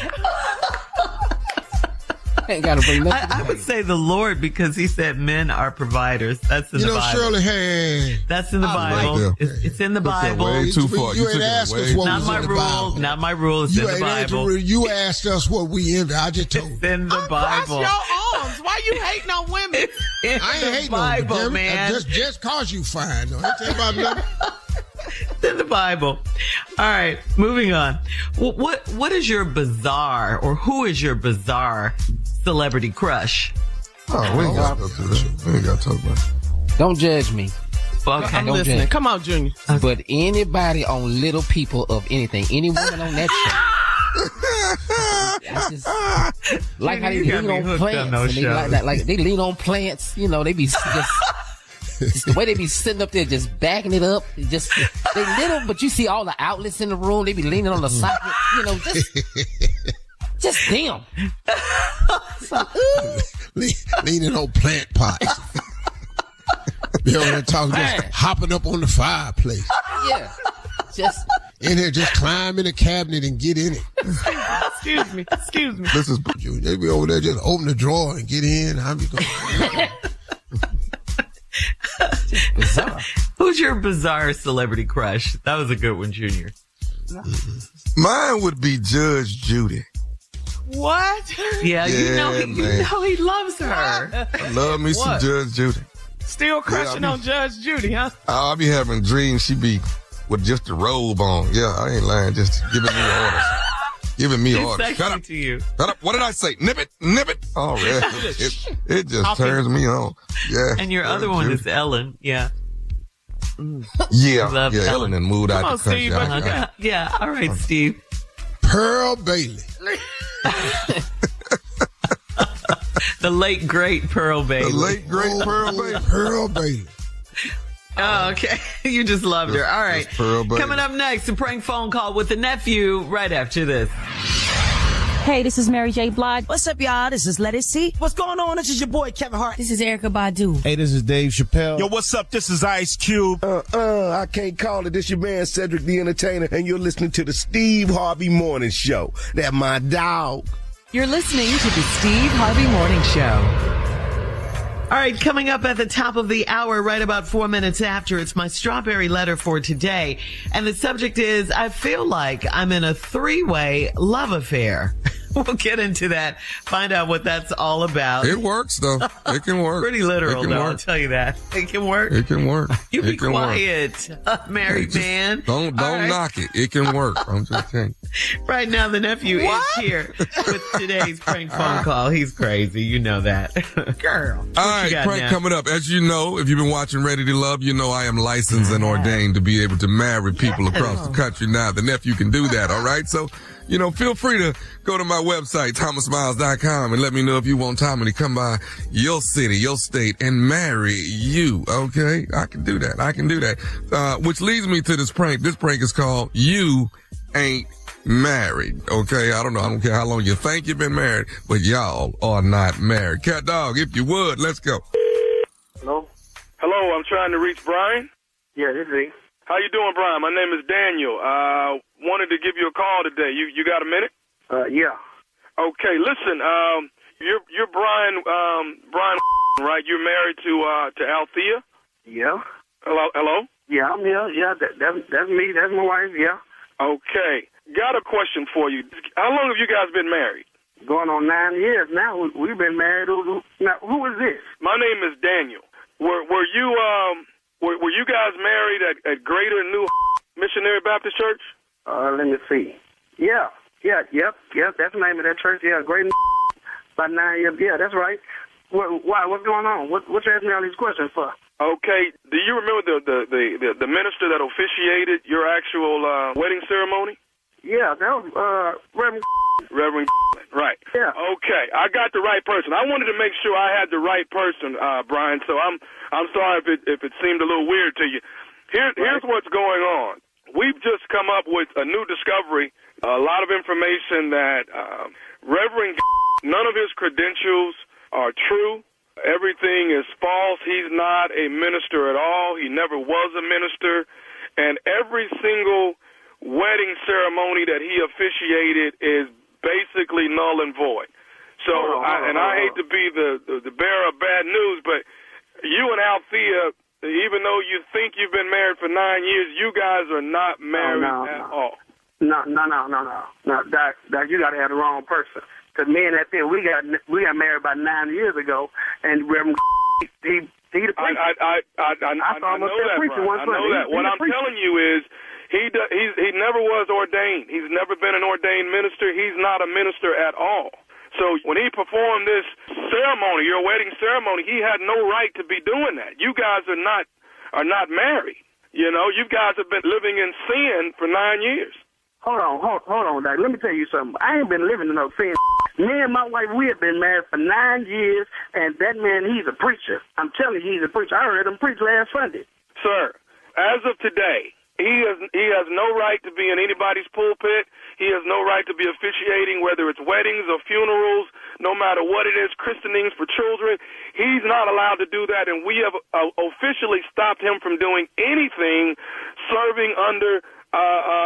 Speaker 4: ain't got to bring nothing.
Speaker 5: I would say the Lord, because he said men are providers. That's in the Bible.
Speaker 3: Shirley, hey.
Speaker 5: That's in the Bible.
Speaker 6: like
Speaker 5: It's in the
Speaker 6: Took that
Speaker 5: Bible.
Speaker 6: way too far.
Speaker 3: You
Speaker 6: took
Speaker 3: ain't
Speaker 6: it
Speaker 3: asked
Speaker 6: way
Speaker 3: us what
Speaker 6: too
Speaker 5: Not
Speaker 3: was
Speaker 5: my
Speaker 3: in the
Speaker 5: rule.
Speaker 3: Bible.
Speaker 5: Not my rule. It's
Speaker 3: You
Speaker 5: in the
Speaker 3: ain't
Speaker 5: Bible.
Speaker 3: you asked us what we envy. I just told
Speaker 5: It's
Speaker 3: you.
Speaker 5: in the
Speaker 9: Cross
Speaker 5: Bible.
Speaker 9: your arms. Why you hating on women?
Speaker 5: In
Speaker 3: I ain't
Speaker 5: the
Speaker 3: hating
Speaker 5: Bible,
Speaker 3: on them.
Speaker 5: man.
Speaker 3: Just cause you fine. Though. Ain't that about nothing?
Speaker 5: It's in the Bible. All right, moving on. What is your bizarre, or who is your bizarre celebrity crush?
Speaker 6: Oh, we ain't got to go through that. We ain't got to talk about it.
Speaker 4: Don't judge me.
Speaker 5: Okay.
Speaker 9: I'm
Speaker 4: Don't
Speaker 9: listening.
Speaker 4: judge.
Speaker 9: Come on, Junior.
Speaker 4: But anybody on Little People of anything, any woman on that show. That's just, like how they
Speaker 5: You got
Speaker 4: lean
Speaker 5: me
Speaker 4: on
Speaker 5: hooked on
Speaker 4: plants.
Speaker 5: those
Speaker 4: And they
Speaker 5: shows.
Speaker 4: like they lean on plants. You know, they be just Just the way they be sitting up there, just backing it up. Just they little, but you see all the outlets in the room. They be leaning on the socket. You know, just them. So,
Speaker 3: leaning on plant pots. They over there talking, just hopping up on the fireplace.
Speaker 4: Yeah, just
Speaker 3: in here, just climb in the cabinet and get in it.
Speaker 9: Excuse me.
Speaker 3: This is they be over there, just open the drawer and get in. How you going?
Speaker 4: bizarre.
Speaker 5: Who's your bizarre celebrity crush? That was a good one, Junior.
Speaker 6: Mine would be Judge Judy.
Speaker 9: What?
Speaker 5: Yeah, you know he loves her.
Speaker 6: I love me some Judge Judy.
Speaker 9: Still crushing on Judge Judy, huh?
Speaker 6: I'll be having dreams she be with just the robe on. Yeah, I ain't lying. Just giving me orders. Giving me orders.
Speaker 5: Shut up. To you.
Speaker 6: Shut up. What did I say? Nip it. Oh, yeah. It just turns me on. Yeah.
Speaker 5: And your other one is Ellen. Yeah.
Speaker 6: Yeah. Ellen and moved out the country.
Speaker 5: Steve, yeah. All right, Steve.
Speaker 3: Pearl Bailey.
Speaker 5: The late, great Pearl Bailey.
Speaker 6: The late, great
Speaker 3: Pearl Bailey.
Speaker 5: Oh, okay. You just loved her. All right. Coming up next, a prank phone call with the nephew right after this.
Speaker 11: Hey, this is Mary J. Blige.
Speaker 12: What's up, y'all? This is Let It See. What's going on? This is your boy, Kevin Hart.
Speaker 11: This is Erykah Badu.
Speaker 2: Hey, this is Dave Chappelle.
Speaker 13: Yo, what's up? This is Ice Cube.
Speaker 14: I can't call it. This your man, Cedric the Entertainer, and you're listening to the Steve Harvey Morning Show. That my dog.
Speaker 10: You're listening to the Steve Harvey Morning Show.
Speaker 5: All right, coming up at the top of the hour, right about 4 minutes after, it's my strawberry letter for today. And the subject is, I feel like I'm in a 3-way love affair. We'll get into that, find out what that's all about.
Speaker 6: It works, though. It can work.
Speaker 5: Pretty literal, though, I'll tell you that. It can work.
Speaker 6: It can work.
Speaker 5: You be quiet, married man.
Speaker 6: Don't knock it. It can work. I'm just saying.
Speaker 5: Right now, the nephew is here with today's prank phone call. He's crazy. You know that. Girl.
Speaker 6: All right, prank coming up. As you know, if you've been watching Ready to Love, you know I am licensed and ordained to be able to marry people across the country. Now, the nephew can do that, all right? So, feel free to go to my website, thomasmiles.com, and let me know if you want Tommy to come by your city, your state, and marry you, okay? I can do that. Which leads me to this prank. This prank is called You Ain't Married, okay? I don't care how long you think you've been married, but y'all are not married. Cat Dog, if you would, let's go.
Speaker 8: Hello? Hello, I'm trying to reach Brian.
Speaker 15: Yeah, this is he.
Speaker 8: How you doing, Brian? My name is Daniel. Wanted to give you a call today. You got a minute?
Speaker 15: Yeah.
Speaker 8: Okay, listen, you're Brian, right? You're married to Althea?
Speaker 15: Yeah.
Speaker 8: Hello?
Speaker 15: Yeah, I'm here. Yeah, that's me. That's my wife, yeah.
Speaker 8: Okay. Got a question for you. How long have you guys been married?
Speaker 15: Going on 9 years now. We've been married. Now, who is this?
Speaker 8: My name is Daniel. Were you guys married at Greater New Missionary Baptist Church?
Speaker 15: Let me see. Yep. That's the name of that church. Yeah, Greater about 9 years. Yeah, that's right. Why? What's going on? What you asking me all these questions for?
Speaker 8: Okay. Do you remember the minister that officiated your actual wedding ceremony?
Speaker 15: Yeah, that was
Speaker 8: Reverend. Right.
Speaker 15: Yeah.
Speaker 8: Okay, I got the right person. I wanted to make sure I had the right person, Brian. So I'm sorry if it seemed a little weird to you. Here's what's going on. We've just come up with a new discovery. A lot of information that Reverend, none of his credentials are true. Everything is false. He's not a minister at all. He never was a minister. And every single wedding ceremony that he officiated is basically null and void. So, I hate to be the bearer of bad news, but you and Althea, even though you think you've been married for 9 years, you guys are not married at all.
Speaker 15: No, Doc, you got to have the wrong person. Because me and Althea, we got married about 9 years ago, and Reverend he the preacher.
Speaker 8: I know that, Brian. I know that. What I'm telling you is, he never was ordained. He's never been an ordained minister. He's not a minister at all. So when he performed this ceremony, your wedding ceremony, he had no right to be doing that. You guys are not married. You guys have been living in sin for 9 years.
Speaker 15: Hold on, Doc. Let me tell you something. I ain't been living in no sin. Me and my wife, we have been married for 9 years, and that man, he's a preacher. I'm telling you, he's a preacher. I heard him preach last Sunday.
Speaker 8: Sir, as of today, he has no right to be in anybody's pulpit. He has no right to be officiating, whether it's weddings or funerals, no matter what it is, christenings for children. He's not allowed to do that, and we have officially stopped him from doing anything serving under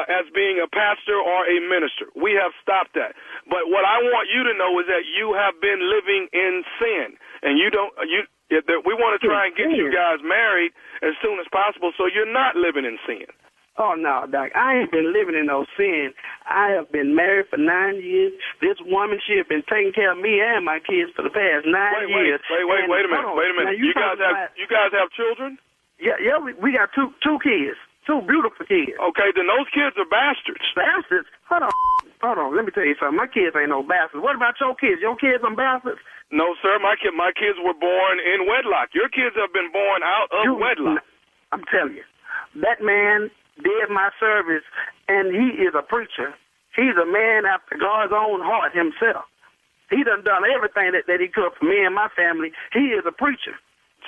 Speaker 8: as being a pastor or a minister. We have stopped that. But what I want you to know is that you have been living in sin, and we want to try and get you guys married as soon as possible so you're not living in sin.
Speaker 15: Oh, no, Doc. I ain't been living in no sin. I have been married for 9 years. This woman, she has been taking care of me and my kids for the past 9 years.
Speaker 8: Wait a minute. You guys have children?
Speaker 15: Yeah, we got two kids. Two beautiful kids.
Speaker 8: Okay, then those kids are bastards.
Speaker 15: Bastards? Hold on. Let me tell you something. My kids ain't no bastards. What about your kids? Your kids are bastards?
Speaker 8: No, sir. My kids were born in wedlock. Your kids have been born out of wedlock.
Speaker 15: I'm telling you, that man did my service, and he is a preacher. He's a man after God's own heart himself. He done everything that he could for me and my family. He is a preacher.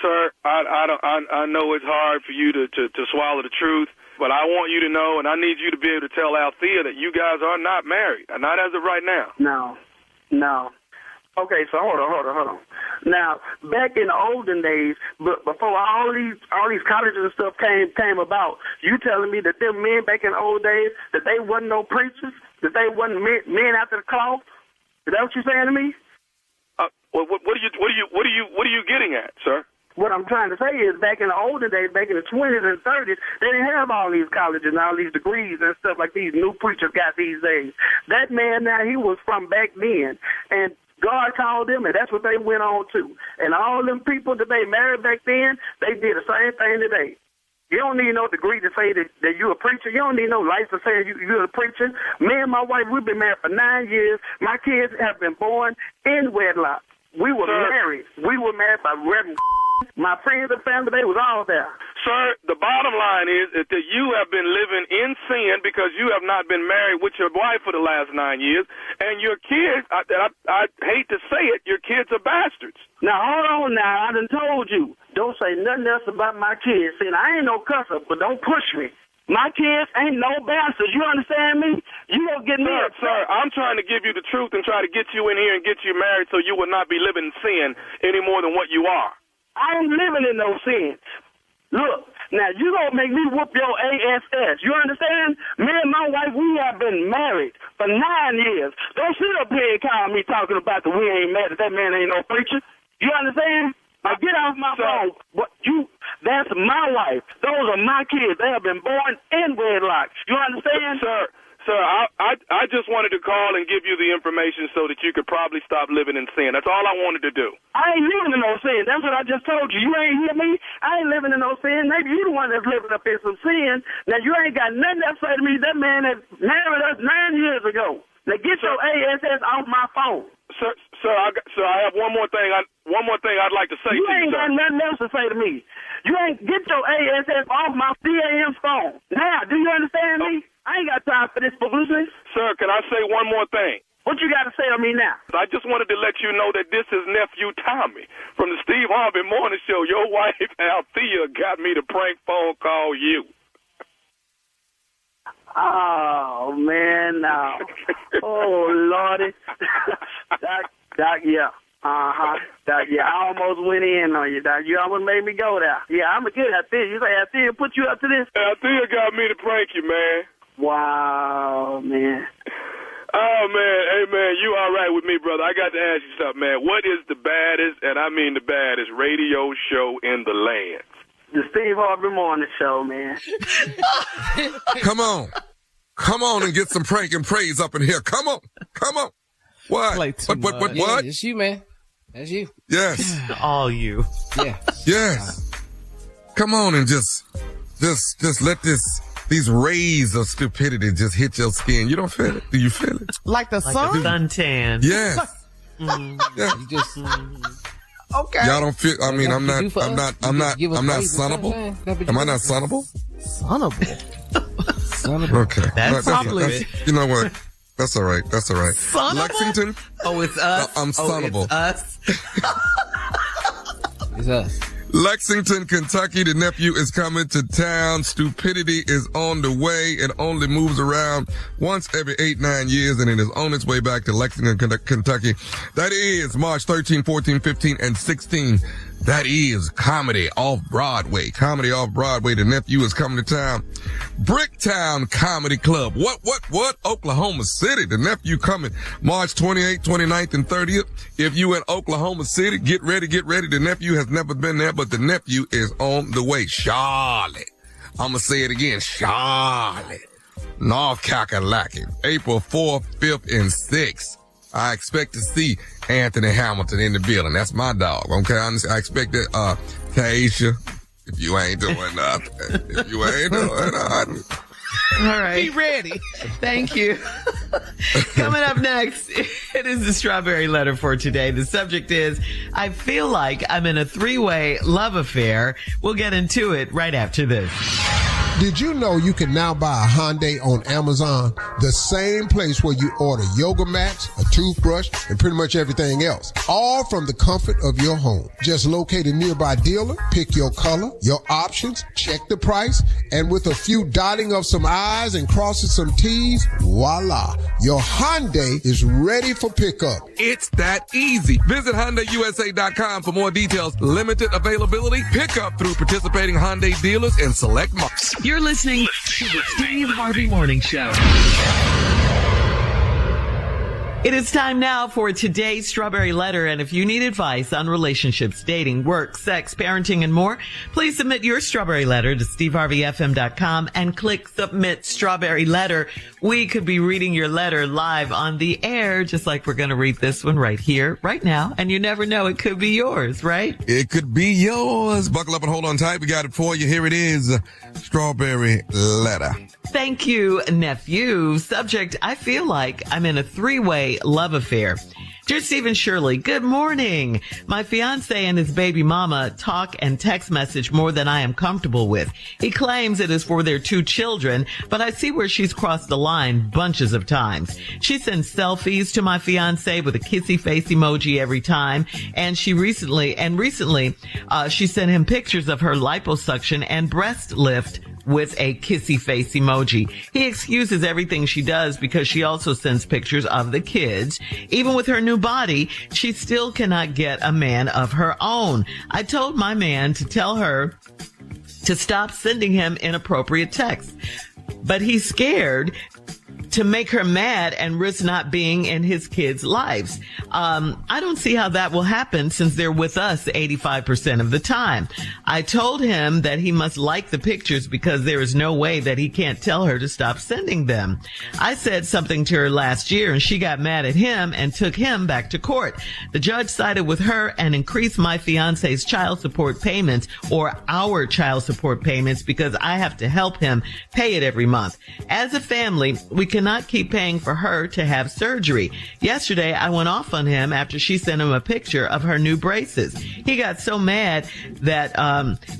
Speaker 8: Sir, I know it's hard for you to swallow the truth, but I want you to know, and I need you to be able to tell Althea that you guys are not married, not as of right now.
Speaker 15: No. Okay, so hold on. Now, back in the olden days, before all these colleges and stuff came about, you telling me that them men back in the old days, that they wasn't no preachers, that they wasn't men after the cloth? Is that what you're saying to me?
Speaker 8: What are you getting at, sir?
Speaker 15: What I'm trying to say is back in the olden days, back in the 20s and 30s, they didn't have all these colleges and all these degrees and stuff like these new preachers got these days. That man now, he was from back then, and God called them, and that's what they went on to. And all them people that they married back then, they did the same thing today. You don't need no degree to say that you're a preacher. You don't need no license to say you're a preacher. Me and my wife, we've been married for 9 years. My kids have been born in wedlock. We were married. We were married by Reverend. My friends and family, they was all there.
Speaker 8: Sir, the bottom line is that you have been living in sin because you have not been married with your wife for the last 9 years, and your kids, I hate to say it, your kids are bastards.
Speaker 15: Now, hold on now. I done told you. Don't say nothing else about my kids. See, I ain't no cusser, but don't push me. My kids ain't no bastards. You understand me? You don't get me upset.
Speaker 8: Sir, I'm trying to give you the truth and try to get you in here and get you married so you will not be living in sin any more than what you are.
Speaker 15: I ain't living in no sin. Look, now you gonna make me whoop your ASS. You understand? Me and my wife, we have been married for 9 years. Don't sit up here and call me talking about that we ain't married. That man ain't no preacher. You understand? Now get off my phone. That's my wife. Those are my kids. They have been born in wedlock. You understand?
Speaker 8: Sir, I just wanted to call and give you the information so that you could probably stop living in sin. That's all I wanted to do.
Speaker 15: I ain't living in no sin. That's what I just told you. You ain't hear me? I ain't living in no sin. Maybe you the one that's living up in some sin. Now, you ain't got nothing to say to me. That man that married us 9 years ago. Now, get your ASS off my phone.
Speaker 8: Sir, I have one more thing I'd like to say to you,
Speaker 15: sir. You ain't got nothing else to say to me. You ain't get your ASS off my DAM phone. Now, do you understand me? I ain't got time for this publicity.
Speaker 8: Sir, can I say one more thing?
Speaker 15: What you got to say to me now?
Speaker 8: I just wanted to let you know that this is nephew Tommy from the Steve Harvey Morning Show. Your wife, Althea, got me to prank phone call you.
Speaker 15: Oh, man, no. Oh, Lordy. Doc, yeah. Doc, yeah, I almost went in on you, Doc. You almost made me go there. Yeah, I'm a good Althea. You say Althea put you up to this?
Speaker 8: Althea got me to prank you, man.
Speaker 15: Wow, man.
Speaker 8: Oh, man. Hey, man, you all right with me, brother? I got to ask you something, man. What is the baddest, and I mean the baddest, radio show in the land?
Speaker 15: The Steve Harvey Morning Show, man.
Speaker 6: Come on and get some prank and praise up in here. Come on. What? What?
Speaker 4: Yeah, it's you, man. That's you.
Speaker 6: Yes.
Speaker 5: All you.
Speaker 4: Yeah.
Speaker 6: Yes. Come on and just let these rays of stupidity just hit your skin. You don't feel it? Do you feel it?
Speaker 9: Like the sun?
Speaker 5: A suntan.
Speaker 6: Yes.
Speaker 4: Yeah. You just.
Speaker 9: Okay.
Speaker 6: Y'all don't feel. I mean, I'm not sunnable. Am I not sunnable?
Speaker 9: Sunnable.
Speaker 6: Okay.
Speaker 5: That's
Speaker 6: you know what? That's all right. That's all right.
Speaker 5: Sonable?
Speaker 6: Lexington.
Speaker 5: Oh, it's us.
Speaker 6: I'm sonable.
Speaker 5: It's us.
Speaker 4: It's us.
Speaker 6: Lexington, Kentucky, the nephew is coming to town. Stupidity is on the way. It only moves around once every 8-9 years, and it is on its way back to Lexington, Kentucky. That is March 13, 14, 15, and 16. That is Comedy Off-Broadway. Comedy Off-Broadway. The nephew is coming to town. Bricktown Comedy Club. What? Oklahoma City. The nephew coming March 28th, 29th, and 30th. If you in Oklahoma City, get ready. The nephew has never been there, but the nephew is on the way. Charlotte. I'm going to say it again. Charlotte. North Kakalaki. April 4th, 5th, and 6th. I expect to see Anthony Hamilton in the building. That's my dog. Okay. I expect that, Taisha, if you ain't doing nothing. If you ain't doing nothing.
Speaker 5: All right.
Speaker 9: Be ready.
Speaker 5: Thank you. Coming up next, it is the Strawberry Letter for today. The subject is, I feel like I'm in a 3-way love affair. We'll get into it right after this.
Speaker 3: Did you know you can now buy a Hyundai on Amazon? The same place where you order yoga mats, a toothbrush, and pretty much everything else. All from the comfort of your home. Just locate a nearby dealer, pick your color, your options, check the price, and with a few dotting of some I's and crossing some T's, voila. Your Hyundai is ready for pickup.
Speaker 6: It's that easy. Visit HyundaiUSA.com for more details. Limited availability, pickup through participating Hyundai dealers and select markets.
Speaker 1: You're listening to the Steve Harvey Morning Show.
Speaker 5: It is time now for today's Strawberry Letter, and if you need advice on relationships, dating, work, sex, parenting, and more, please submit your Strawberry Letter to steveharveyfm.com and click Submit Strawberry Letter. We could be reading your letter live on the air, just like we're going to read this one right here, right now, and you never know, it could be yours, right?
Speaker 6: It could be yours. Buckle up and hold on tight. We got it for you. Here it is, Strawberry Letter.
Speaker 5: Thank you, nephew. Subject, I feel like I'm in a 3-way love affair. Dear Steve and Shirley, good morning. My fiance and his baby mama talk and text message more than I am comfortable with. He claims it is for their 2 children, but I see where she's crossed the line bunches of times. She sends selfies to my fiance with a kissy face emoji every time, and recently she sent him pictures of her liposuction and breast lift with a kissy face emoji. He excuses everything she does because she also sends pictures of the kids. Even with her new body, she still cannot get a man of her own. I told my man to tell her to stop sending him inappropriate texts, but he's scared to make her mad and risk not being in his kids' lives. I don't see how that will happen since they're with us 85% of the time. I told him that he must like the pictures because there is no way that he can't tell her to stop sending them. I said something to her last year and she got mad at him and took him back to court. The judge sided with her and increased my fiance's child support payments, or our child support payments, because I have to help him pay it every month. As a family, we cannot keep paying for her to have surgery. Yesterday, I went off on him after she sent him a picture of her new braces. He got so mad that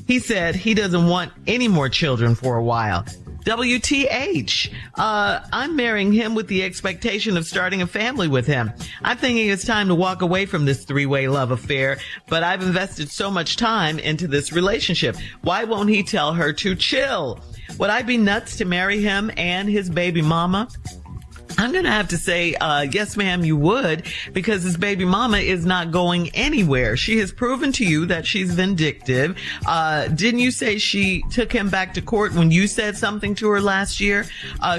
Speaker 5: he said he doesn't want any more children for a while. WTH. I'm marrying him with the expectation of starting a family with him. I'm thinking it's time to walk away from this 3-way love affair, but I've invested so much time into this relationship. Why won't he tell her to chill? Would I be nuts to marry him and his baby mama? I'm going to have to say, yes, ma'am, you would, because his baby mama is not going anywhere. She has proven to you that she's vindictive. Didn't you say she took him back to court when you said something to her last year?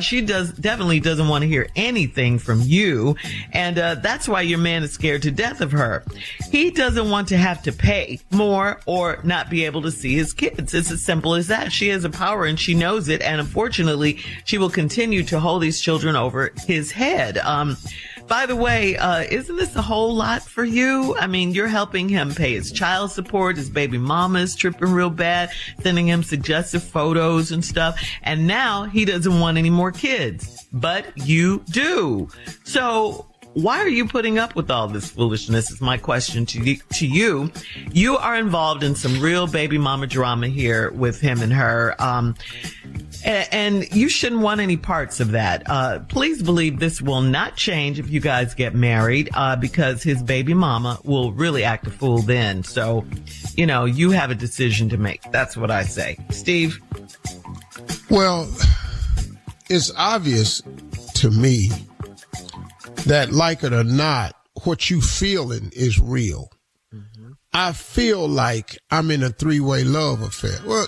Speaker 5: She definitely doesn't want to hear anything from you. And, that's why your man is scared to death of her. He doesn't want to have to pay more or not be able to see his kids. It's as simple as that. She has a power and she knows it. And unfortunately, she will continue to hold these children over his head. By the way, isn't this a whole lot for you? I mean, you're helping him pay his child support. His baby mama is tripping real bad, sending him suggestive photos and stuff. And now he doesn't want any more kids, but you do. So why are you putting up with all this foolishness is my question to you. You are involved in some real baby mama drama here with him and her. And you shouldn't want any parts of that. Please believe this will not change if you guys get married, because his baby mama will really act a fool then. So, you have a decision to make. That's what I say. Steve?
Speaker 3: Well, it's obvious to me that, like it or not, what you feeling is real. I feel like I'm in a three-way love affair. Well,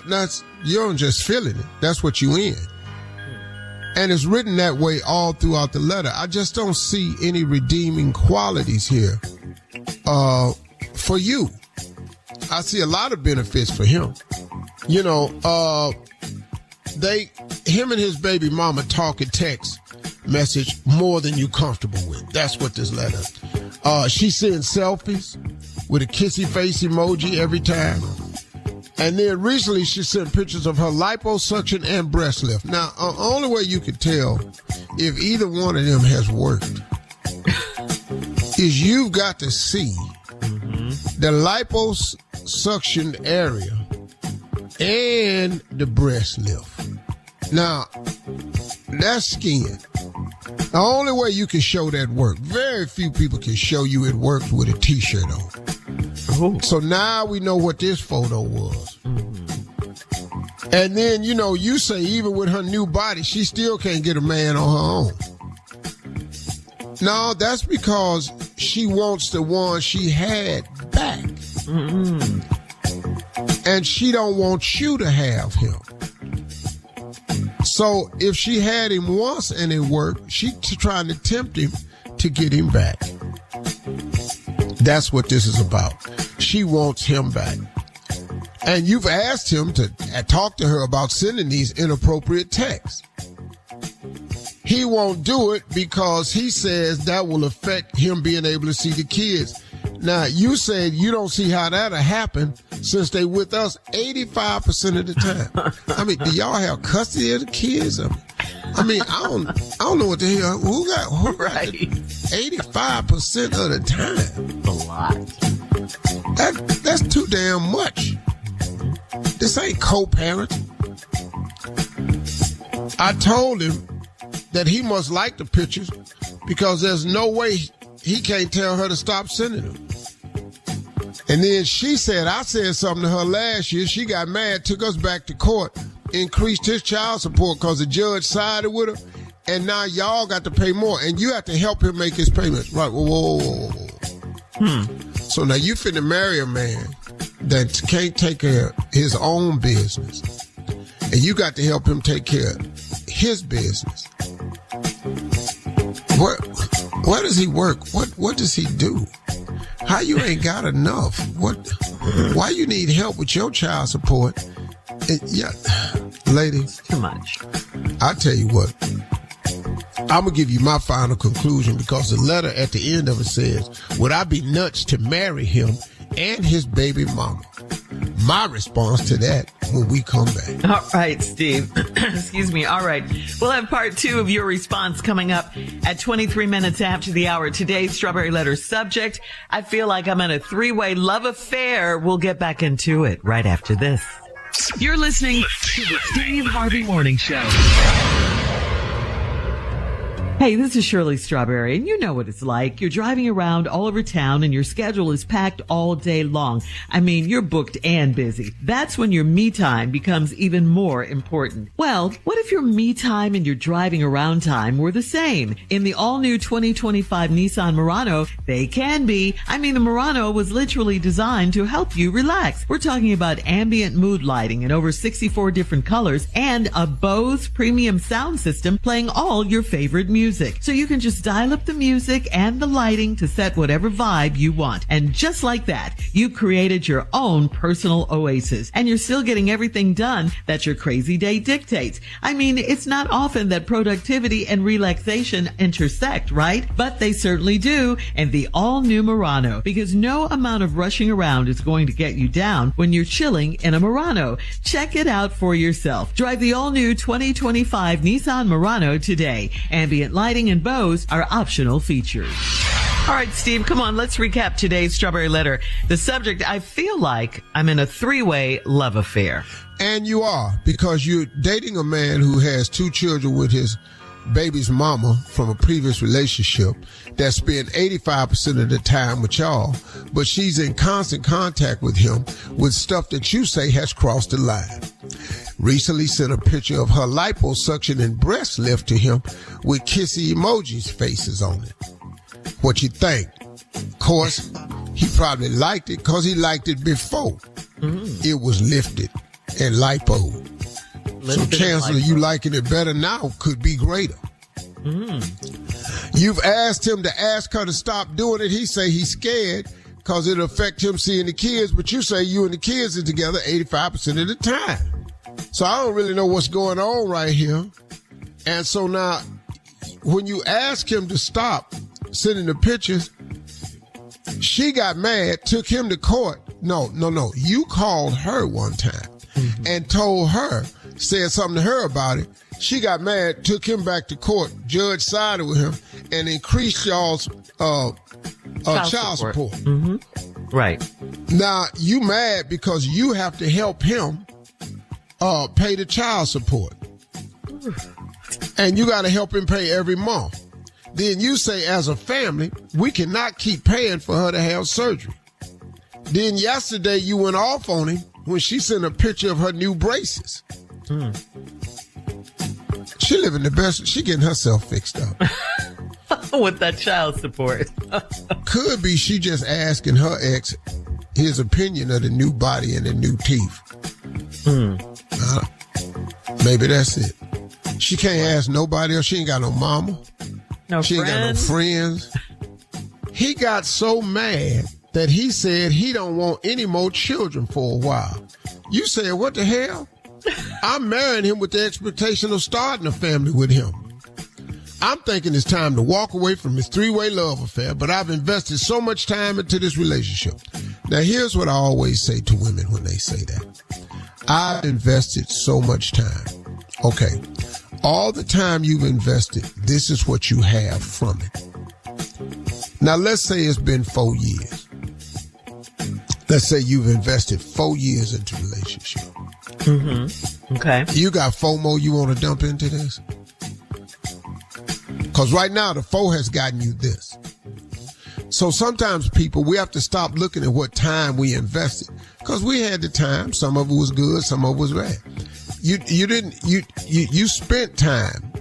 Speaker 3: you don't just feeling it. That's what you in. And it's written that way all throughout the letter. I just don't see any redeeming qualities here for you. I see a lot of benefits for him. Him and his baby mama talk and text message more than you comfortable with. That's what this letter. She sends selfies with a kissy face emoji every time. And then recently she sent pictures of her liposuction and breast lift. Now, the only way you can tell if either one of them has worked is you've got to see the liposuction area and the breast lift. Now, that's skin. The only way you can show that work, very few people can show you it worked with a t-shirt on. Oh. So now we know what this photo was. And then, you say even with her new body, she still can't get a man on her own. No, that's because she wants the one she had back. And she don't want you to have him. So if she had him once and it worked, she's trying to tempt him to get him back. That's what this is about. She wants him back. And you've asked him to talk to her about sending these inappropriate texts. He won't do it because he says that will affect him being able to see the kids. Now, you said you don't see how that'll happen since they with us 85% of the time. I mean, do y'all have custody of the kids? I don't know what the hell. Who got right. 85% of the time?
Speaker 5: A lot.
Speaker 3: That's too damn much. This ain't co-parenting. I told him that he must like the pictures because there's no way he can't tell her to stop sending them. And then she said, I said something to her last year. She got mad, took us back to court, increased his child support because the judge sided with her. And now y'all got to pay more. And you have to help him make his payments. Right, whoa. So now you finna marry a man that can't take care of his own business. And you got to help him take care of his business. Where does he work? What does he do? How you ain't got enough? Why you need help with your child support? Ladies,
Speaker 5: too much.
Speaker 3: I tell you what, I'm gonna give you my final conclusion because the letter at the end of it says, would I be nuts to marry him and his baby mama? My response to that when we come back.
Speaker 5: All right, Steve. Excuse me. All right. We'll have part 2 of your response coming up at 23 minutes after the hour. Today's Strawberry Letter subject, I feel like I'm in a 3-way love affair. We'll get back into it right after this.
Speaker 1: You're listening to the Steve Harvey Morning Show.
Speaker 10: Hey, this is Shirley Strawberry, and you know what it's like. You're driving around all over town, and your schedule is packed all day long. I mean, you're booked and busy. That's when your me time becomes even more important. Well, what if your me time and your driving around time were the same? In the all-new 2025 Nissan Murano, they can be. I mean, the Murano was literally designed to help you relax. We're talking about ambient mood lighting in over 64 different colors and a Bose premium sound system playing all your favorite music. So you can just dial up the music and the lighting to set whatever vibe you want. And just like that, you created your own personal oasis. And you're still getting everything done that your crazy day dictates. I mean, it's not often that productivity and relaxation intersect, right? But they certainly do in the all-new Murano, because no amount of rushing around is going to get you down when you're chilling in a Murano. Check it out for yourself. Drive the all-new 2025 Nissan Murano today. Ambient lighting and Bose are optional features.
Speaker 5: All right, Steve, come on. Let's recap today's Strawberry Letter. The subject, I feel like I'm in a 3-way love affair.
Speaker 3: And you are, because you're dating a man who has 2 children with his baby's mama from a previous relationship that spent 85% of the time with y'all, but she's in constant contact with him with stuff that you say has crossed the line. Recently sent a picture of her liposuction and breast lift to him with kissy emojis faces on it. What you think? Of course, he probably liked it because he liked it before it was lifted and lipo. So chances of you liking it better now could be greater. You've asked him to ask her to stop doing it. He say he's scared because it'll affect him seeing the kids, but you say you and the kids are together 85% of the time. So I don't really know what's going on right here. And so now, when you ask him to stop sending the pictures, she got mad, took him to court. No. You called her one time and told her, said something to her about it. She got mad, took him back to court. Judge sided with him and increased y'all's child support.
Speaker 5: Right.
Speaker 3: Now, you mad because you have to help him pay the child support. And you got to help him pay every month. Then you say, as a family, we cannot keep paying for her to have surgery. Then yesterday you went off on him when she sent a picture of her new braces. She living the best. She getting herself fixed up.
Speaker 5: With that child support.
Speaker 3: Could be she just asking her ex his opinion of the new body and the new teeth. Maybe that's it. She can't ask nobody else. She ain't got no mama. She ain't got no friends. He got so mad that he said he don't want any more children for a while. You said, what the hell? I'm marrying him with the expectation of starting a family with him. I'm thinking it's time to walk away from his 3-way love affair, but I've invested so much time into this relationship. Now, here's what I always say to women when they say that. I've invested so much time. Okay. All the time you've invested, this is what you have from it. Now, let's say it's been 4 years. Let's say you've invested 4 years into a relationship.
Speaker 5: Okay.
Speaker 3: You got 4 more you want to dump into this? Because right now, the 4 has gotten you this. So sometimes people, we have to stop looking at what time we invested. Because we had the time. Some of it was good, some of it was bad. You spent time.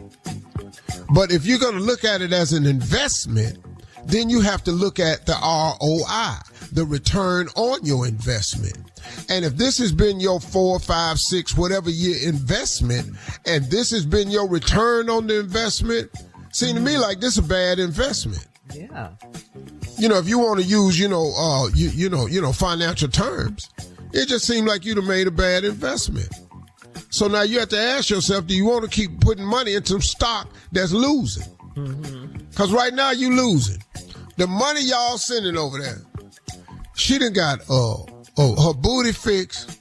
Speaker 3: But if you're going to look at it as an investment, then you have to look at the ROI, the return on your investment. And if this has been your 4, 5, 6, whatever year investment, and this has been your return on the investment, seem to me like this is a bad investment.
Speaker 5: Yeah.
Speaker 3: You know, if you want to use, financial terms, it just seemed like you'd have made a bad investment. So now you have to ask yourself, do you want to keep putting money into stock that's losing? Because right now you losing. The money y'all sending over there, she done got her booty fixed.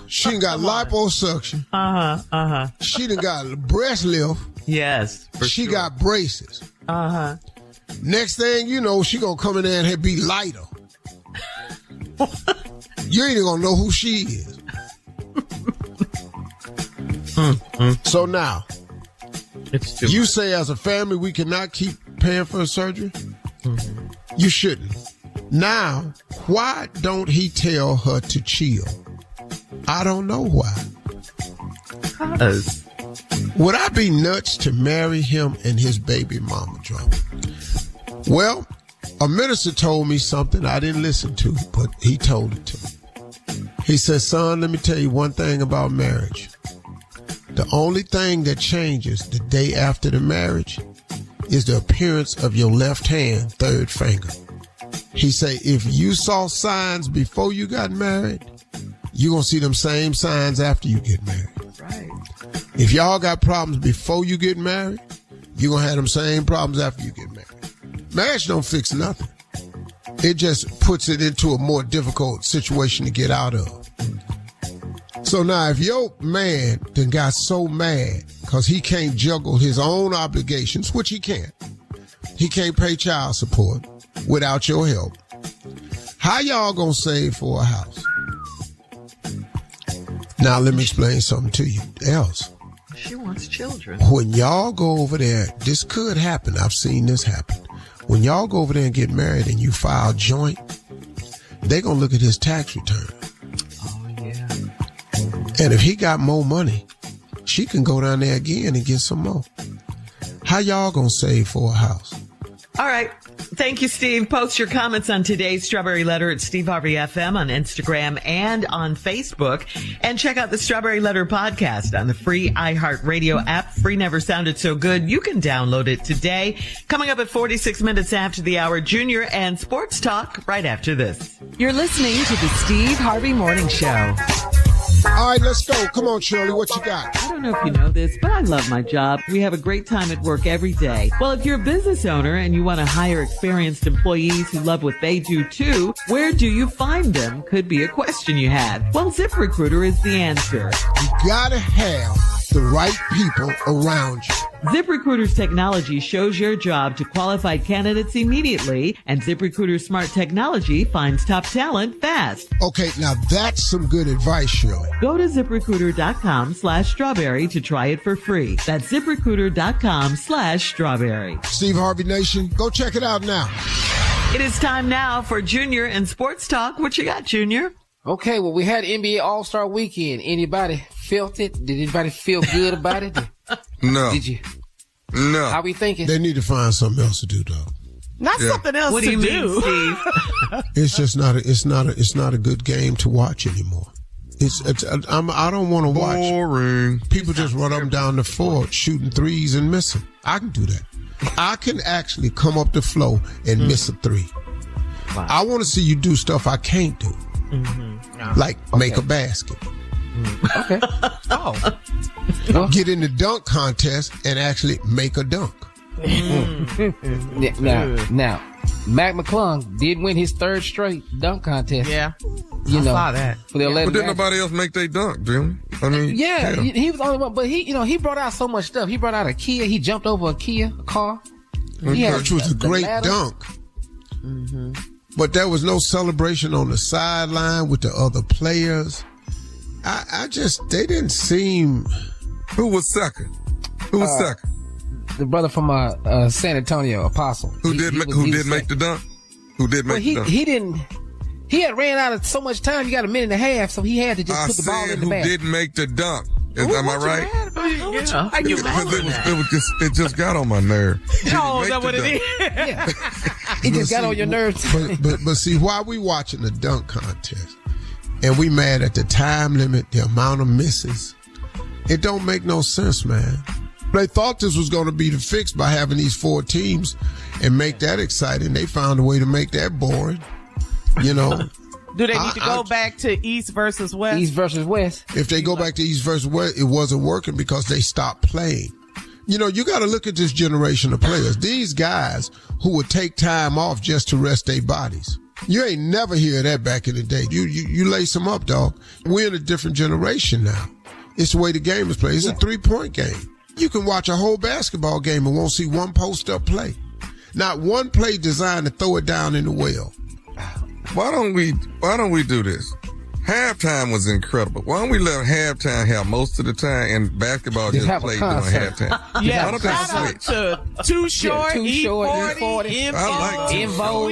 Speaker 3: She done got liposuction. She done got breast lift.
Speaker 5: Yes.
Speaker 3: She got braces. Next thing you know, she gonna come in there and be lighter. You ain't even gonna know who she is. So now, you say as a family we cannot keep paying for surgery? You shouldn't. Now, why don't he tell her to chill? I don't know why.
Speaker 5: Because.
Speaker 3: Would I be nuts to marry him and his baby mama drama? Well, a minister told me something I didn't listen to, but he told it to me. He said, son, let me tell you one thing about marriage. The only thing that changes the day after the marriage is the appearance of your left hand, third finger. He say, if you saw signs before you got married, you're going to see them same signs after you get married.
Speaker 5: Right.
Speaker 3: If y'all got problems before you get married, you're going to have them same problems after you get married. Marriage don't fix nothing. It just puts it into a more difficult situation to get out of. So now if your man then got so mad because he can't juggle his own obligations, which he can't, He can't pay child support without your help. How y'all gonna save for a house? Now let me explain something to you else.
Speaker 5: She wants children.
Speaker 3: When y'all go over there, this could happen. I've seen this happen. When y'all go over there and get married and you file joint, they gonna look at his tax return.
Speaker 5: Oh, yeah.
Speaker 3: And if he got more money, she can go down there again and get some more. How y'all gonna save for a house?
Speaker 5: All right. Thank you, Steve. Post your comments on today's Strawberry Letter at Steve Harvey FM on Instagram and on Facebook. And check out the Strawberry Letter podcast on the free iHeartRadio app. Free never sounded so good. You can download it today. Coming up at 46 minutes after the hour, Junior and Sports Talk right after this.
Speaker 16: You're listening to the Steve Harvey Morning Show.
Speaker 3: All right, let's go. Come on, Shirley. What you got?
Speaker 10: I don't know if you know this, but I love my job. We have a great time at work every day. Well, if you're a business owner and you want to hire experienced employees who love what they do too, where do you find them? Could be a question you had. Well, ZipRecruiter is the answer.
Speaker 3: You gotta have the right people around you.
Speaker 10: ZipRecruiter's technology shows your job to qualified candidates immediately, and ZipRecruiter's smart technology finds top talent fast.
Speaker 3: Okay, now that's some good advice, Shirley.
Speaker 10: Go to ZipRecruiter.com/strawberry to try it for free. That's ZipRecruiter.com/strawberry.
Speaker 3: Steve Harvey Nation, go check it out now.
Speaker 5: It is time now for Junior and Sports Talk. What you got, Junior?
Speaker 4: Okay, well, we had NBA All-Star Weekend. Anybody felt it? Did anybody feel good about it?
Speaker 6: No.
Speaker 4: Did you?
Speaker 6: No.
Speaker 4: How we thinking?
Speaker 3: They need to find something else to do, though.
Speaker 9: Not something else
Speaker 5: what do
Speaker 9: to
Speaker 5: you
Speaker 9: do.
Speaker 5: mean, Steve?
Speaker 3: It's just not a good game to watch anymore. I don't want to watch.
Speaker 6: Boring.
Speaker 3: People just run up and down the floor shooting threes and missing. I can do that. I can actually come up the floor and miss a three.
Speaker 5: Wow.
Speaker 3: I want to see you do stuff I can't do. Like make a basket.
Speaker 4: Okay.
Speaker 9: Oh.
Speaker 3: Get in the dunk contest and actually make a dunk.
Speaker 4: Now, Mac McClung did win his third straight dunk contest.
Speaker 9: Yeah.
Speaker 4: I
Speaker 9: saw that.
Speaker 4: For the
Speaker 6: But didn't nobody else make their dunk, Jim? I mean,
Speaker 4: yeah, he was the only one. But he brought out so much stuff. He brought out a Kia. He jumped over a Kia car.
Speaker 3: Which was a great dunk.
Speaker 4: Mm-hmm.
Speaker 3: But there was no celebration on the sideline with the other players. They didn't seem.
Speaker 6: Who was second? Who was second?
Speaker 4: The brother from San Antonio, Apostle.
Speaker 6: Who did make the dunk? Who did make the dunk?
Speaker 4: He didn't. He had ran out of so much time. You got a minute and a half, so he had to just put the ball in the bag.
Speaker 6: Who didn't make the dunk? Am I right? It just got on my nerve.
Speaker 9: Oh, is that what it is?
Speaker 4: Yeah. It just got on your nerves.
Speaker 3: But see, why we watching the dunk contest and we mad at the time limit, the amount of misses, it don't make no sense, man. They thought this was going to be the fix by having these 4 teams and make that exciting. They found a way to make that boring, you know.
Speaker 9: Do they need to go back to East versus West?
Speaker 4: East versus West.
Speaker 3: If they go back to East versus West, it wasn't working because they stopped playing. You know, you got to look at this generation of players. These guys who would take time off just to rest their bodies. You ain't never hear that back in the day. You lace them up, dog. We're in a different generation now. It's the way the game is played. It's a 3-point game. You can watch a whole basketball game and won't see one post-up play. Not one play designed to throw it down in the well.
Speaker 6: Why don't we do this? Halftime was incredible. Why don't we let halftime have most of the time and basketball just play during halftime?
Speaker 9: Yeah,
Speaker 6: why don't they switch?
Speaker 9: To Too Short, E40,
Speaker 4: Invo.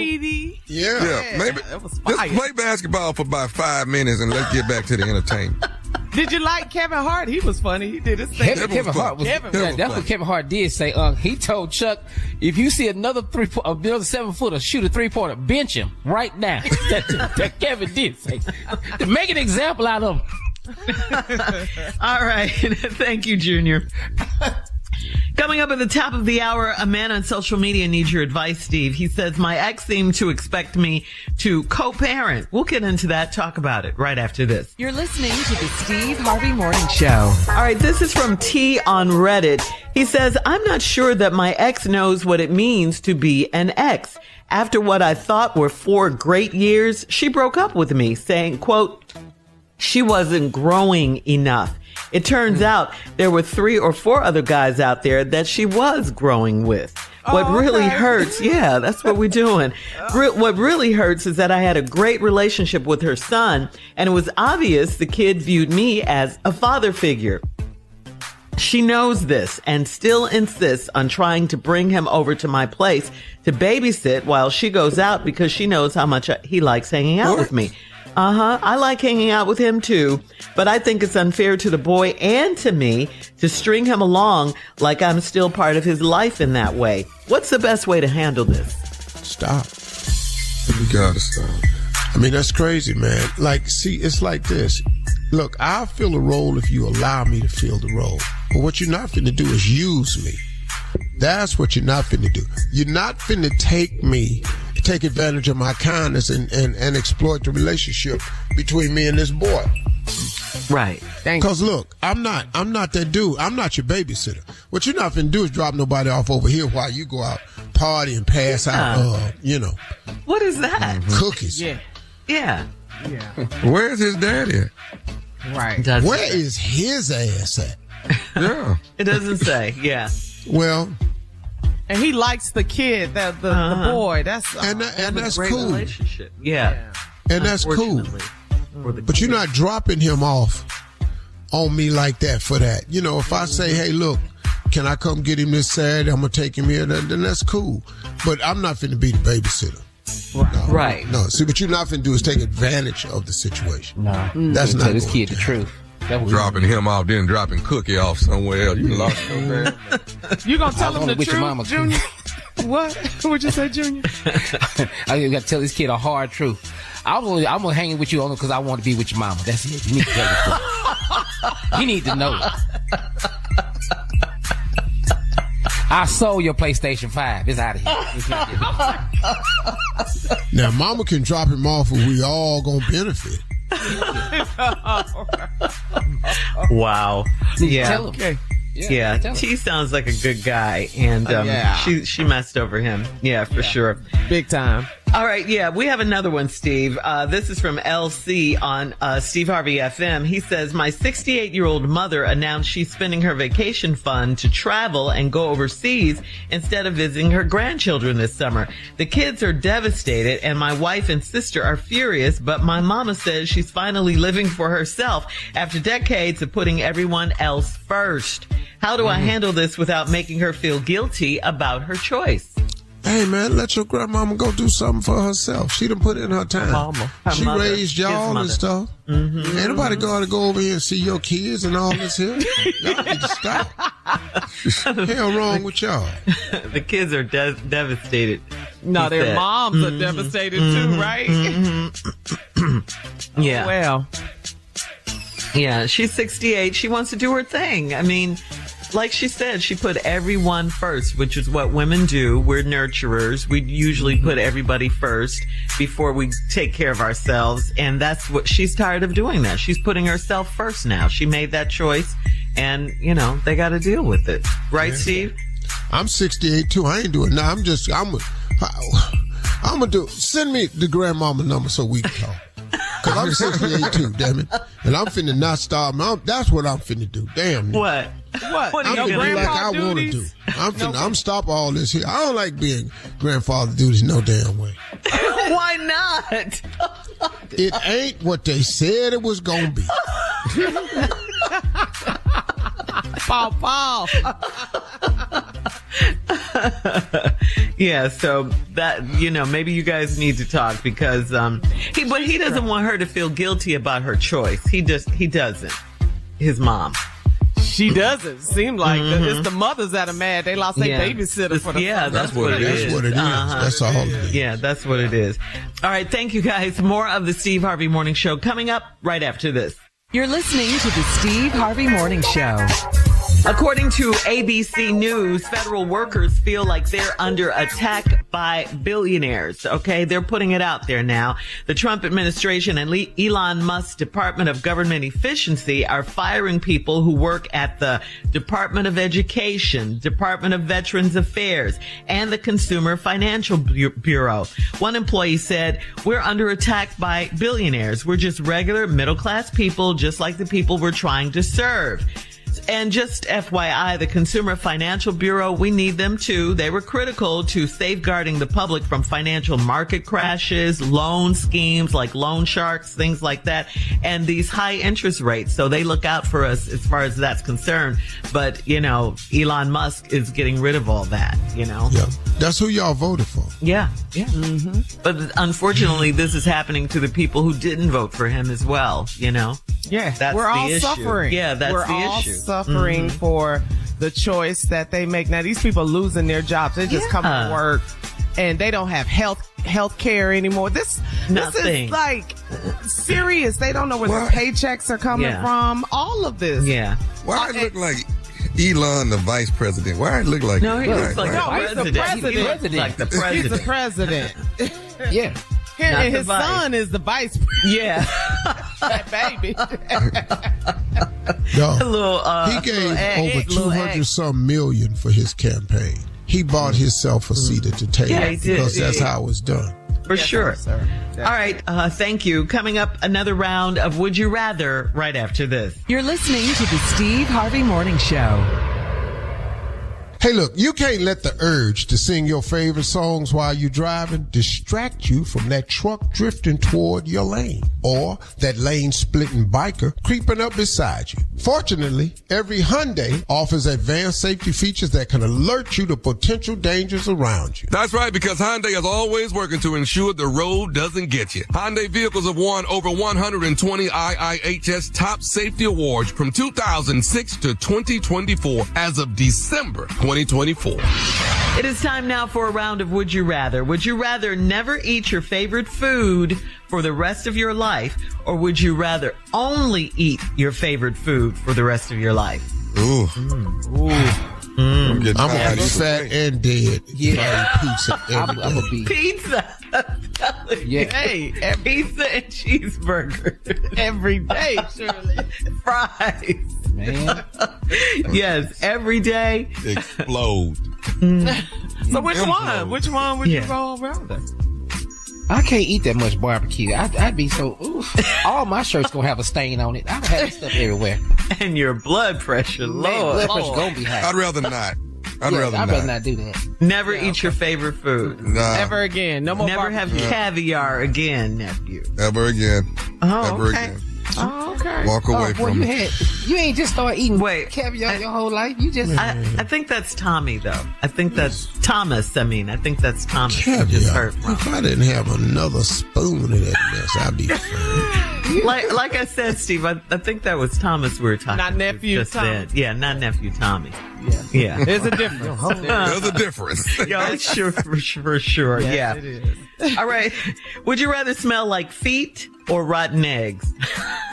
Speaker 3: Yeah.
Speaker 6: Maybe just play basketball for about 5 minutes and let's get back to the entertainment.
Speaker 9: Did you like Kevin Hart? He was funny. He did his thing.
Speaker 4: Kevin Hart was. That's what Kevin Hart did say. He told Chuck, if you see another 7-footer shoot a 3-pointer, bench him right now. that Kevin did say. Make an example out of him.
Speaker 5: All right. Thank you, Junior. Coming up at the top of the hour, a man on social media needs your advice, Steve. He says, my ex seemed to expect me to co-parent. We'll get into that, talk about it right after this.
Speaker 16: You're listening to the Steve Harvey Morning Show.
Speaker 5: All right, this is from T on Reddit. He says, I'm not sure that my ex knows what it means to be an ex. After what I thought were 4 great years, she broke up with me, saying, quote, she wasn't growing enough. It turns out there were 3 or 4 other guys out there that she was growing with. What really hurts, yeah, that's what we're doing. What really hurts is that I had a great relationship with her son, and it was obvious the kid viewed me as a father figure. She knows this and still insists on trying to bring him over to my place to babysit while she goes out because she knows how much he likes hanging out with me. I like hanging out with him too, but I think it's unfair to the boy and to me to string him along like I'm still part of his life in that way. What's the best way to handle this?
Speaker 3: Stop.
Speaker 6: You gotta stop.
Speaker 3: I mean, that's crazy, man. Like, see, it's like this. Look, I'll fill a role if you allow me to fill the role. But what you're not finna do is use me. That's what you're not finna do. You're not finna take advantage of my kindness and exploit the relationship between me and this boy.
Speaker 5: Right.
Speaker 3: Because look, I'm not that dude. I'm not your babysitter. What you're not finna do is drop nobody off over here while you go out party and pass out,
Speaker 5: What is that?
Speaker 3: Cookies.
Speaker 5: Yeah.
Speaker 6: Where's his daddy at?
Speaker 9: Right.
Speaker 3: Where is his ass at?
Speaker 6: Yeah.
Speaker 5: It doesn't say. Yeah.
Speaker 3: Well,
Speaker 9: and he likes the kid, the boy. That's
Speaker 5: great
Speaker 3: cool.
Speaker 5: Relationship. Yeah.
Speaker 3: And that's cool. But you're not dropping him off on me like that for that. If I say, hey, look, can I come get him this Saturday? I'm going to take him here. Then that's cool. But I'm not finna be the babysitter.
Speaker 5: Right.
Speaker 3: No. See, what you're not finna do is take advantage of the situation.
Speaker 4: No.
Speaker 3: That's not
Speaker 4: tell this kid the truth.
Speaker 6: Dropping him off, then dropping Cookie off somewhere else. You lost your man.
Speaker 9: You gonna tell him the
Speaker 4: with your mama,
Speaker 9: truth, Junior? What? What'd you say, Junior?
Speaker 4: I got to tell this kid a hard truth. I'm gonna hang with you only because I want to be with your mama. That's it. You need to tell the truth. You need to know it. I sold your PlayStation 5. It's out of here.
Speaker 3: Now, mama can drop him off and we all gonna benefit.
Speaker 5: Wow. Yeah.
Speaker 4: Tell him.
Speaker 9: Okay.
Speaker 5: Yeah. T sounds like a good guy, and she messed over him. Yeah, for sure.
Speaker 9: Big time.
Speaker 5: All right, yeah, we have another one, Steve. This is from LC on Steve Harvey FM. He says, my 68-year-old mother announced she's spending her vacation fund to travel and go overseas instead of visiting her grandchildren this summer. The kids are devastated, and my wife and sister are furious, but my mama says she's finally living for herself after decades of putting everyone else first. How do I handle this without making her feel guilty about her choice?
Speaker 3: Hey, man, let your grandmama go do something for herself. She done put in her time. She
Speaker 5: mother,
Speaker 3: raised y'all and stuff. Mm-hmm. Ain't nobody gotta go over here and see your kids and all this here. Y'all need to stop. Hell wrong with y'all.
Speaker 5: The kids are devastated.
Speaker 9: No, their moms are devastated too, right?
Speaker 5: Yeah.
Speaker 9: Well.
Speaker 5: Yeah, she's 68. She wants to do her thing. I mean, like she said, she put everyone first, which is what women do. We're nurturers. We usually put everybody first before we take care of ourselves. And that's what she's tired of doing that. She's putting herself first now. She made that choice and, they got to deal with it. Right, Steve?
Speaker 3: I'm 68 too. I ain't doing nothing. I'm gonna do, send me the grandmama number so we can talk. Cause I'm 68 too, damn it. And I'm finna not starve. That's what I'm finna do. Damn.
Speaker 5: What?
Speaker 9: What?
Speaker 3: I'm finna do like I want to do. I'm stop all this here. I don't like being grandfather duties no damn way.
Speaker 5: Why not?
Speaker 3: It ain't what they said it was gonna be.
Speaker 9: Paul.
Speaker 5: Yeah, so that, maybe you guys need to talk because he doesn't want her to feel guilty about her choice. He doesn't. His mom.
Speaker 9: She doesn't. Seem like it's the mothers that are mad. They lost their babysitter for the
Speaker 5: that's what it is.
Speaker 3: That's what it is. That's all it is.
Speaker 5: Yeah, that's what it is. All right, thank you guys. More of the Steve Harvey Morning Show coming up right after this.
Speaker 16: You're listening to the Steve Harvey Morning Show.
Speaker 5: According to ABC News, federal workers feel like they're under attack by billionaires. Okay, they're putting it out there now. The Trump administration and Elon Musk's Department of Government Efficiency are firing people who work at the Department of Education, Department of Veterans Affairs, and the Consumer Financial Bureau. One employee said, "We're under attack by billionaires. We're just regular middle-class people, just like the people we're trying to serve." And just FYI, the Consumer Financial Bureau, we need them too. They were critical to safeguarding the public from financial market crashes, loan schemes like loan sharks, things like that, and these high interest rates. So they look out for us as far as that's concerned. But, Elon Musk is getting rid of all that,
Speaker 3: Yeah. That's who y'all voted for.
Speaker 5: Yeah. Yeah. Mm-hmm. But unfortunately, this is happening to the people who didn't vote for him as well,
Speaker 9: Yeah,
Speaker 5: That's
Speaker 9: we're
Speaker 5: the
Speaker 9: all
Speaker 5: issue.
Speaker 9: suffering.
Speaker 5: Yeah, that's
Speaker 9: we're
Speaker 5: the
Speaker 9: all
Speaker 5: issue.
Speaker 9: suffering for the choice that they make. Now, these people are losing their jobs. They just come to work and they don't have health care anymore. This is like serious. They don't know where their paychecks are coming from. All of this.
Speaker 5: Yeah.
Speaker 6: Why it look like Elon, the vice president? Why it look like?
Speaker 5: No, he looks like
Speaker 9: the president.
Speaker 5: He looks like the president.
Speaker 9: He's the president.
Speaker 4: Yeah.
Speaker 9: And his son is the vice president.
Speaker 5: Yeah.
Speaker 9: That baby.
Speaker 3: He gave over 200-some million for his campaign. He bought himself a seat at the table because that's how it was done.
Speaker 5: For sure. All right. Thank you. Coming up, another round of Would You Rather right after this.
Speaker 16: You're listening to the Steve Harvey Morning Show.
Speaker 3: Hey, look, you can't let the urge to sing your favorite songs while you're driving distract you from that truck drifting toward your lane or that lane-splitting biker creeping up beside you. Fortunately, every Hyundai offers advanced safety features that can alert you to potential dangers around you.
Speaker 6: That's right, because Hyundai is always working to ensure the road doesn't get you. Hyundai vehicles have won over 120 IIHS Top Safety Awards from 2006 to 2024 as of December 2024.
Speaker 5: It is time now for a round of Would You Rather. Would you rather never eat your favorite food for the rest of your life, or would you rather only eat your favorite food for the rest of your life?
Speaker 6: Ooh.
Speaker 3: I'm gonna be fat and dead.
Speaker 4: Yeah.
Speaker 3: Pizza every day.
Speaker 4: I'm gonna be
Speaker 5: Pizza.
Speaker 4: Yeah.
Speaker 5: Hey, pizza and cheeseburger.
Speaker 9: Every day, surely.
Speaker 5: Fries.
Speaker 4: man.
Speaker 5: Yes, every day.
Speaker 6: Explode.
Speaker 9: So which one? Which one would you go rather?
Speaker 4: I can't eat that much barbecue. I'd be so, oof. All my shirts gonna have a stain on it. I'd have that stuff everywhere.
Speaker 5: And your blood pressure, Lord.
Speaker 4: Blood pressure gonna be high.
Speaker 6: I'd rather not.
Speaker 4: I'd rather not do that.
Speaker 5: Never eat your favorite food.
Speaker 6: Nah.
Speaker 9: Ever again. No more
Speaker 5: Never have caviar again, nephew.
Speaker 6: Ever again.
Speaker 5: Oh,
Speaker 6: Ever
Speaker 5: okay.
Speaker 6: again.
Speaker 9: Oh, okay.
Speaker 6: Walk away from it.
Speaker 4: You ain't just start eating caviar your whole life. You just.
Speaker 5: I think that's Tommy, though. I think that's Thomas. I think that's Thomas.
Speaker 3: Caviar.
Speaker 5: Just hurt from.
Speaker 3: If I didn't have another spoon of that mess, I'd be fine.
Speaker 5: like I said, Steve, I think that was Thomas we were talking
Speaker 9: Not nephew
Speaker 5: just
Speaker 9: Tommy.
Speaker 5: then. Yeah, not nephew Tommy. Yeah.
Speaker 9: There's a difference.
Speaker 6: There's a difference.
Speaker 5: Yeah, sure, for sure.
Speaker 9: Yes,
Speaker 5: yeah.
Speaker 9: it is.
Speaker 5: All right. Would you rather smell like feet or rotten eggs?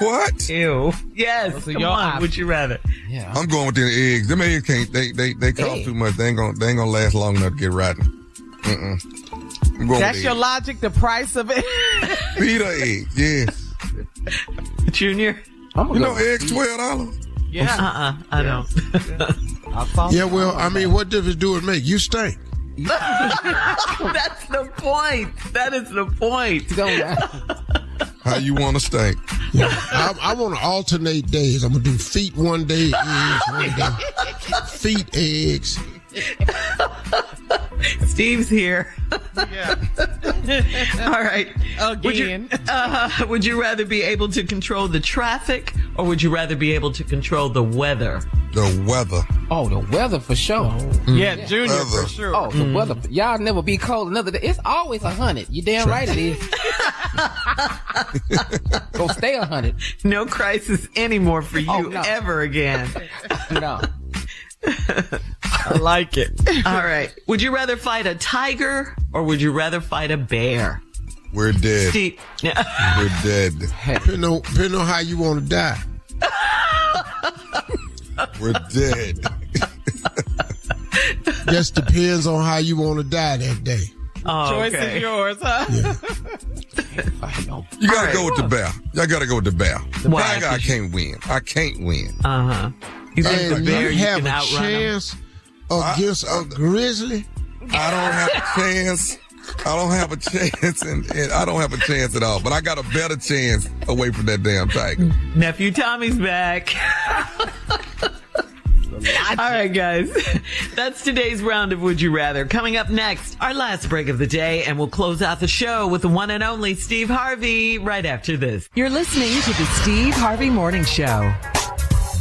Speaker 6: What?
Speaker 5: Ew. Yes.
Speaker 9: Those are
Speaker 5: Come
Speaker 9: your
Speaker 5: on.
Speaker 9: options.
Speaker 5: Would you rather?
Speaker 4: Yeah.
Speaker 6: I'm going with the eggs. Them eggs can't. They cost too much. They ain't gonna last long enough to get rotten. I'm going
Speaker 9: That's
Speaker 6: with
Speaker 9: your
Speaker 6: eggs.
Speaker 9: logic, the price of it?
Speaker 6: Feet or eggs? Yes.
Speaker 5: Junior?
Speaker 6: You know eggs $12.
Speaker 9: Yeah.
Speaker 5: I don't.
Speaker 3: Yeah, well, I mean, what difference do it make? You stink.
Speaker 5: That's the point. That is the point.
Speaker 6: How you want to stink?
Speaker 3: Yeah. I want to alternate days. I'm going to do feet one day, eggs one day. Feet, eggs.
Speaker 5: Steve's here.
Speaker 9: Yeah.
Speaker 5: All right.
Speaker 9: Again.
Speaker 5: Would you rather be able to control the traffic, or would you rather be able to control the weather?
Speaker 6: The weather.
Speaker 4: Oh, the weather for sure.
Speaker 9: Yeah, Junior
Speaker 6: Weather.
Speaker 9: for sure.
Speaker 4: Oh, the weather. Y'all never be cold another day. It's always 100. You damn right it is. Go stay 100.
Speaker 5: No crisis anymore for you ever again.
Speaker 4: No.
Speaker 9: I like it.
Speaker 5: All right. Would you rather fight a tiger, or would you rather fight a bear?
Speaker 6: We're dead.
Speaker 5: Steve.
Speaker 6: We're dead.
Speaker 3: Depending on how you want to die.
Speaker 6: We're dead.
Speaker 3: Just depends on how you want to die that day.
Speaker 5: Oh,
Speaker 9: Choice
Speaker 5: okay.
Speaker 9: is yours, huh?
Speaker 3: Yeah.
Speaker 6: You gotta go with the bear. Y'all gotta go with the bear. The
Speaker 5: Why?
Speaker 6: tiger, I can't win. I can't win.
Speaker 5: Uh-huh. You think the
Speaker 3: And
Speaker 5: bear,
Speaker 3: you have
Speaker 5: can
Speaker 3: a
Speaker 5: outrun him?
Speaker 3: chance against a grizzly?
Speaker 6: I don't have a chance. I don't have a chance, and I don't have a chance at all. But I got a better chance away from that damn tiger.
Speaker 5: Nephew Tommy's back. All right, guys. That's today's round of Would You Rather. Coming up next, our last break of the day, and we'll close out the show with the one and only Steve Harvey right after this.
Speaker 16: You're listening to the Steve Harvey Morning Show.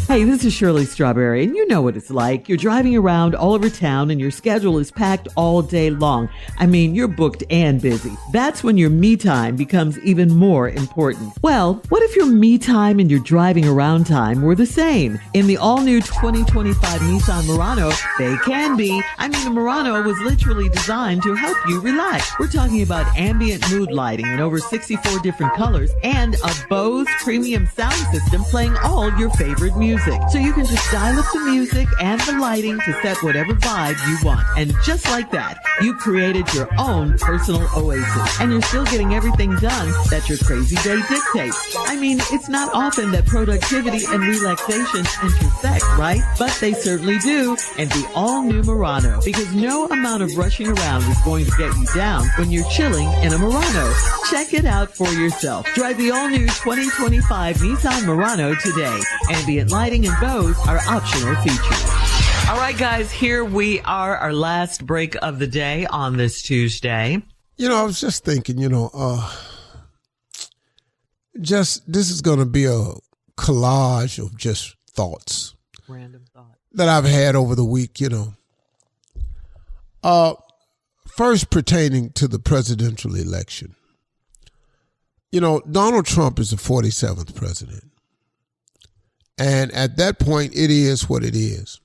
Speaker 10: Hey, this is Shirley Strawberry, and you know what it's like. You're driving around all over town and your schedule is packed all day long. I mean, you're booked and busy. That's when your me time becomes even more important. Well, what if your me time and your driving around time were the same? In the all-new 2025 Nissan Murano, they can be. I mean, the Murano was literally designed to help you relax. We're talking about ambient mood lighting in over 64 different colors and a Bose premium sound system playing all your favorite music. So you can just dial up the music and the lighting to set whatever vibe you want. And just like that, you created your own personal oasis. And you're still getting everything done that your crazy day dictates. I mean, it's not often that productivity and relaxation intersect, right? But they certainly do in the all-new Murano. Because no amount of rushing around is going to get you down when you're chilling in a Murano. Check it out for yourself. Drive the all-new 2025 Nissan Murano today. Ambient lighting and Bose are optional features.
Speaker 5: All right, guys, here we are, our last break of the day on this Tuesday.
Speaker 3: You know, I was just thinking, this is going to be a collage of just thoughts.
Speaker 5: Random thoughts.
Speaker 3: That I've had over the week, First, pertaining to the presidential election. Donald Trump is the 47th president. And at that point, it is what it is.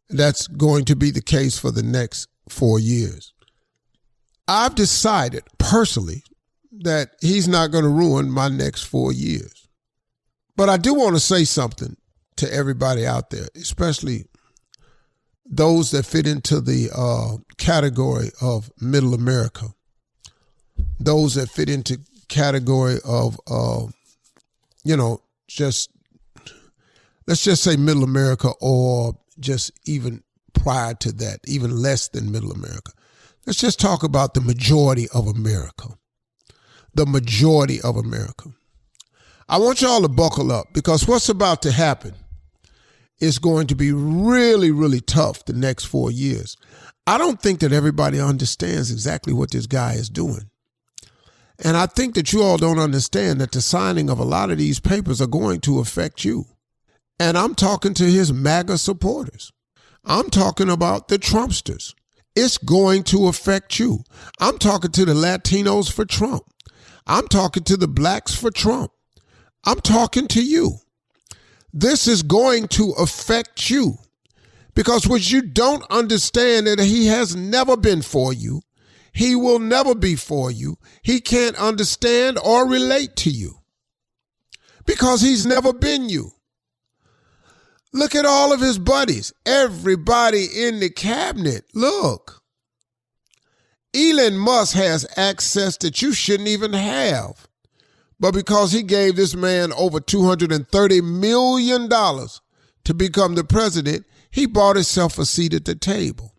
Speaker 3: That's going to be the case for the next 4 years. I've decided personally that he's not going to ruin my next 4 years. But I do want to say something to everybody out there, especially those that fit into the category of middle America, those that fit into category of, let's just say middle America, or just even prior to that, even less than middle America. Let's just talk about the majority of America. The majority of America. I want y'all to buckle up, because what's about to happen is going to be really, really tough the next 4 years. I don't think that everybody understands exactly what this guy is doing. And I think that you all don't understand that the signing of a lot of these papers are going to affect you. And I'm talking to his MAGA supporters. I'm talking about the Trumpsters. It's going to affect you. I'm talking to the Latinos for Trump. I'm talking to the blacks for Trump. I'm talking to you. This is going to affect you, because what you don't understand is that he has never been for you. He will never be for you. He can't understand or relate to you because he's never been you. Look at all of his buddies, everybody in the cabinet. Look, Elon Musk has access that you shouldn't even have. But because he gave this man over $230 million to become the president, he bought himself a seat at the table.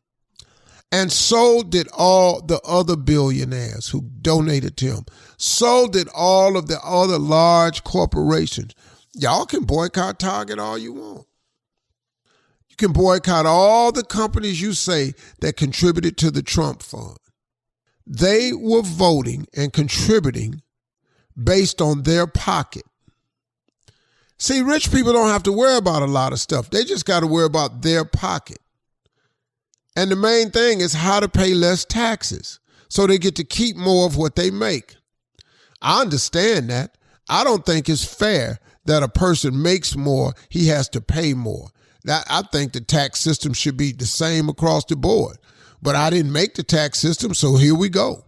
Speaker 3: And so did all the other billionaires who donated to him. So did all of the other large corporations. Y'all can boycott Target all you want. You can boycott all the companies you say that contributed to the Trump fund. They were voting and contributing based on their pocket. See, rich people don't have to worry about a lot of stuff. They just got to worry about their pocket. And the main thing is how to pay less taxes so they get to keep more of what they make. I understand that. I don't think it's fair that a person makes more, he has to pay more. I think the tax system should be the same across the board. But I didn't make the tax system, so here we go.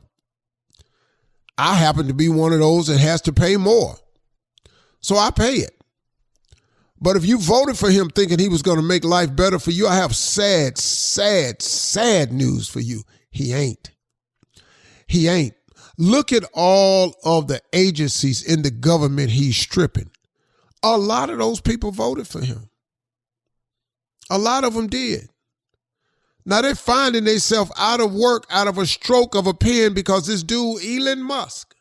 Speaker 3: I happen to be one of those that has to pay more. So I pay it. But if you voted for him thinking he was going to make life better for you, I have sad, sad, sad news for you. He ain't. He ain't. Look at all of the agencies in the government he's stripping. A lot of those people voted for him. A lot of them did. Now they're finding themselves out of work, out of a stroke of a pen, because this dude, Elon Musk,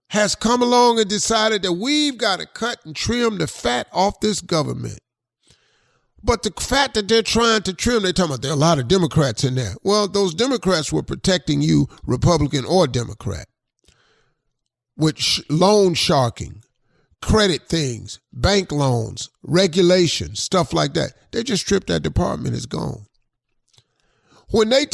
Speaker 3: has come along and decided that we've got to cut and trim the fat off this government. But the fact that they're trying to trim, they're talking about there are a lot of Democrats in there. Well, those Democrats were protecting you, Republican or Democrat, with loan sharking, credit things, bank loans, regulation, stuff like that. They just stripped that department. It's gone. When they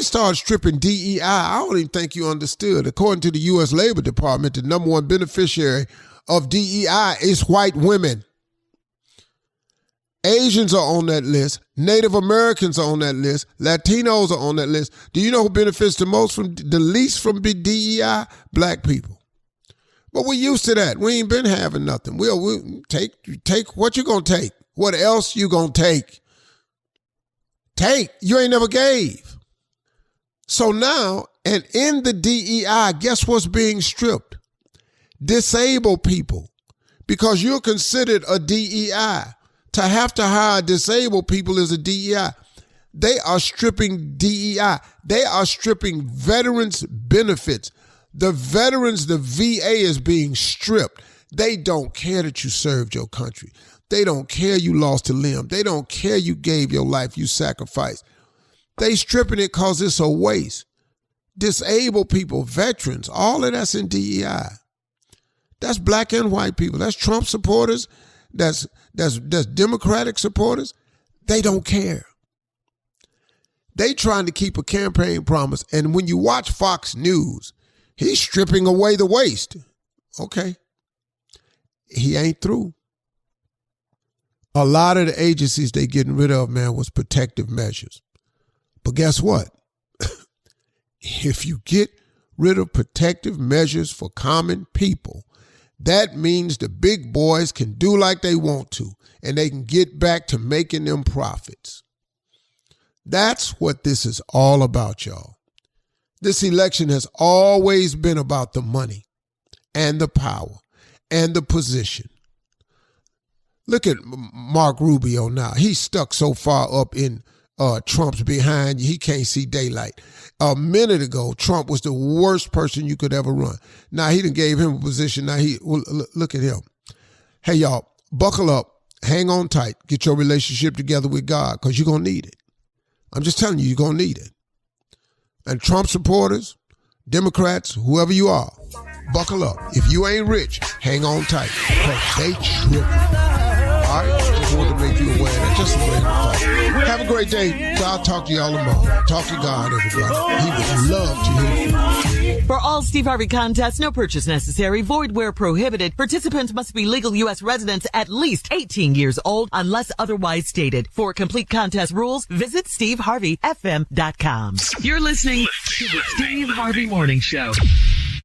Speaker 3: started stripping DEI, I don't even think you understood. According to the U.S. Labor Department, the number one beneficiary of DEI is white women. Asians are on that list. Native Americans are on that list. Latinos are on that list. Do you know who benefits the least from DEI? Black people. But we're used to that. We ain't been having nothing. We'll take what you gonna take. What else you gonna take? Take. You ain't never gave. So now, and in the DEI, guess what's being stripped? Disabled people. Because you're considered a DEI. To have to hire disabled people is a DEI. They are stripping DEI. They are stripping veterans' benefits. The veterans, the VA is being stripped. They don't care that you served your country. They don't care you lost a limb. They don't care you gave your life, you sacrificed. They stripping it because it's a waste. Disabled people, veterans, all of that's in DEI. That's black and white people. That's Trump supporters. That's Democratic supporters. They don't care. They trying to keep a campaign promise. And when you watch Fox News, he's stripping away the waste. Okay. He ain't through. A lot of the agencies they getting rid of, man, was protective measures. But guess what? If you get rid of protective measures for common people, that means the big boys can do like they want to, and they can get back to making them profits. That's what this is all about, y'all. This election has always been about the money and the power and the position. Look at Mark Rubio now. He's stuck so far up in Trump's behind, he can't see daylight. A minute ago, Trump was the worst person you could ever run. Now he done gave him a position. Now look at him. Hey, y'all, buckle up, hang on tight, get your relationship together with God, because you're going to need it. I'm just telling you, you're going to need it. And Trump supporters, Democrats, whoever you are, buckle up. If you ain't rich, hang on tight, because they tripping. All right, just wanted to make you aware of that. Just a little thought. Have a great day. I'll talk to y'all tomorrow. Talk to God, everybody. He would love to hear from you.
Speaker 10: For all Steve Harvey contests, no purchase necessary, void where prohibited. Participants must be legal U.S. residents at least 18 years old unless otherwise stated. For complete contest rules, visit SteveHarveyFM.com.
Speaker 1: You're listening to the Steve Harvey Morning Show.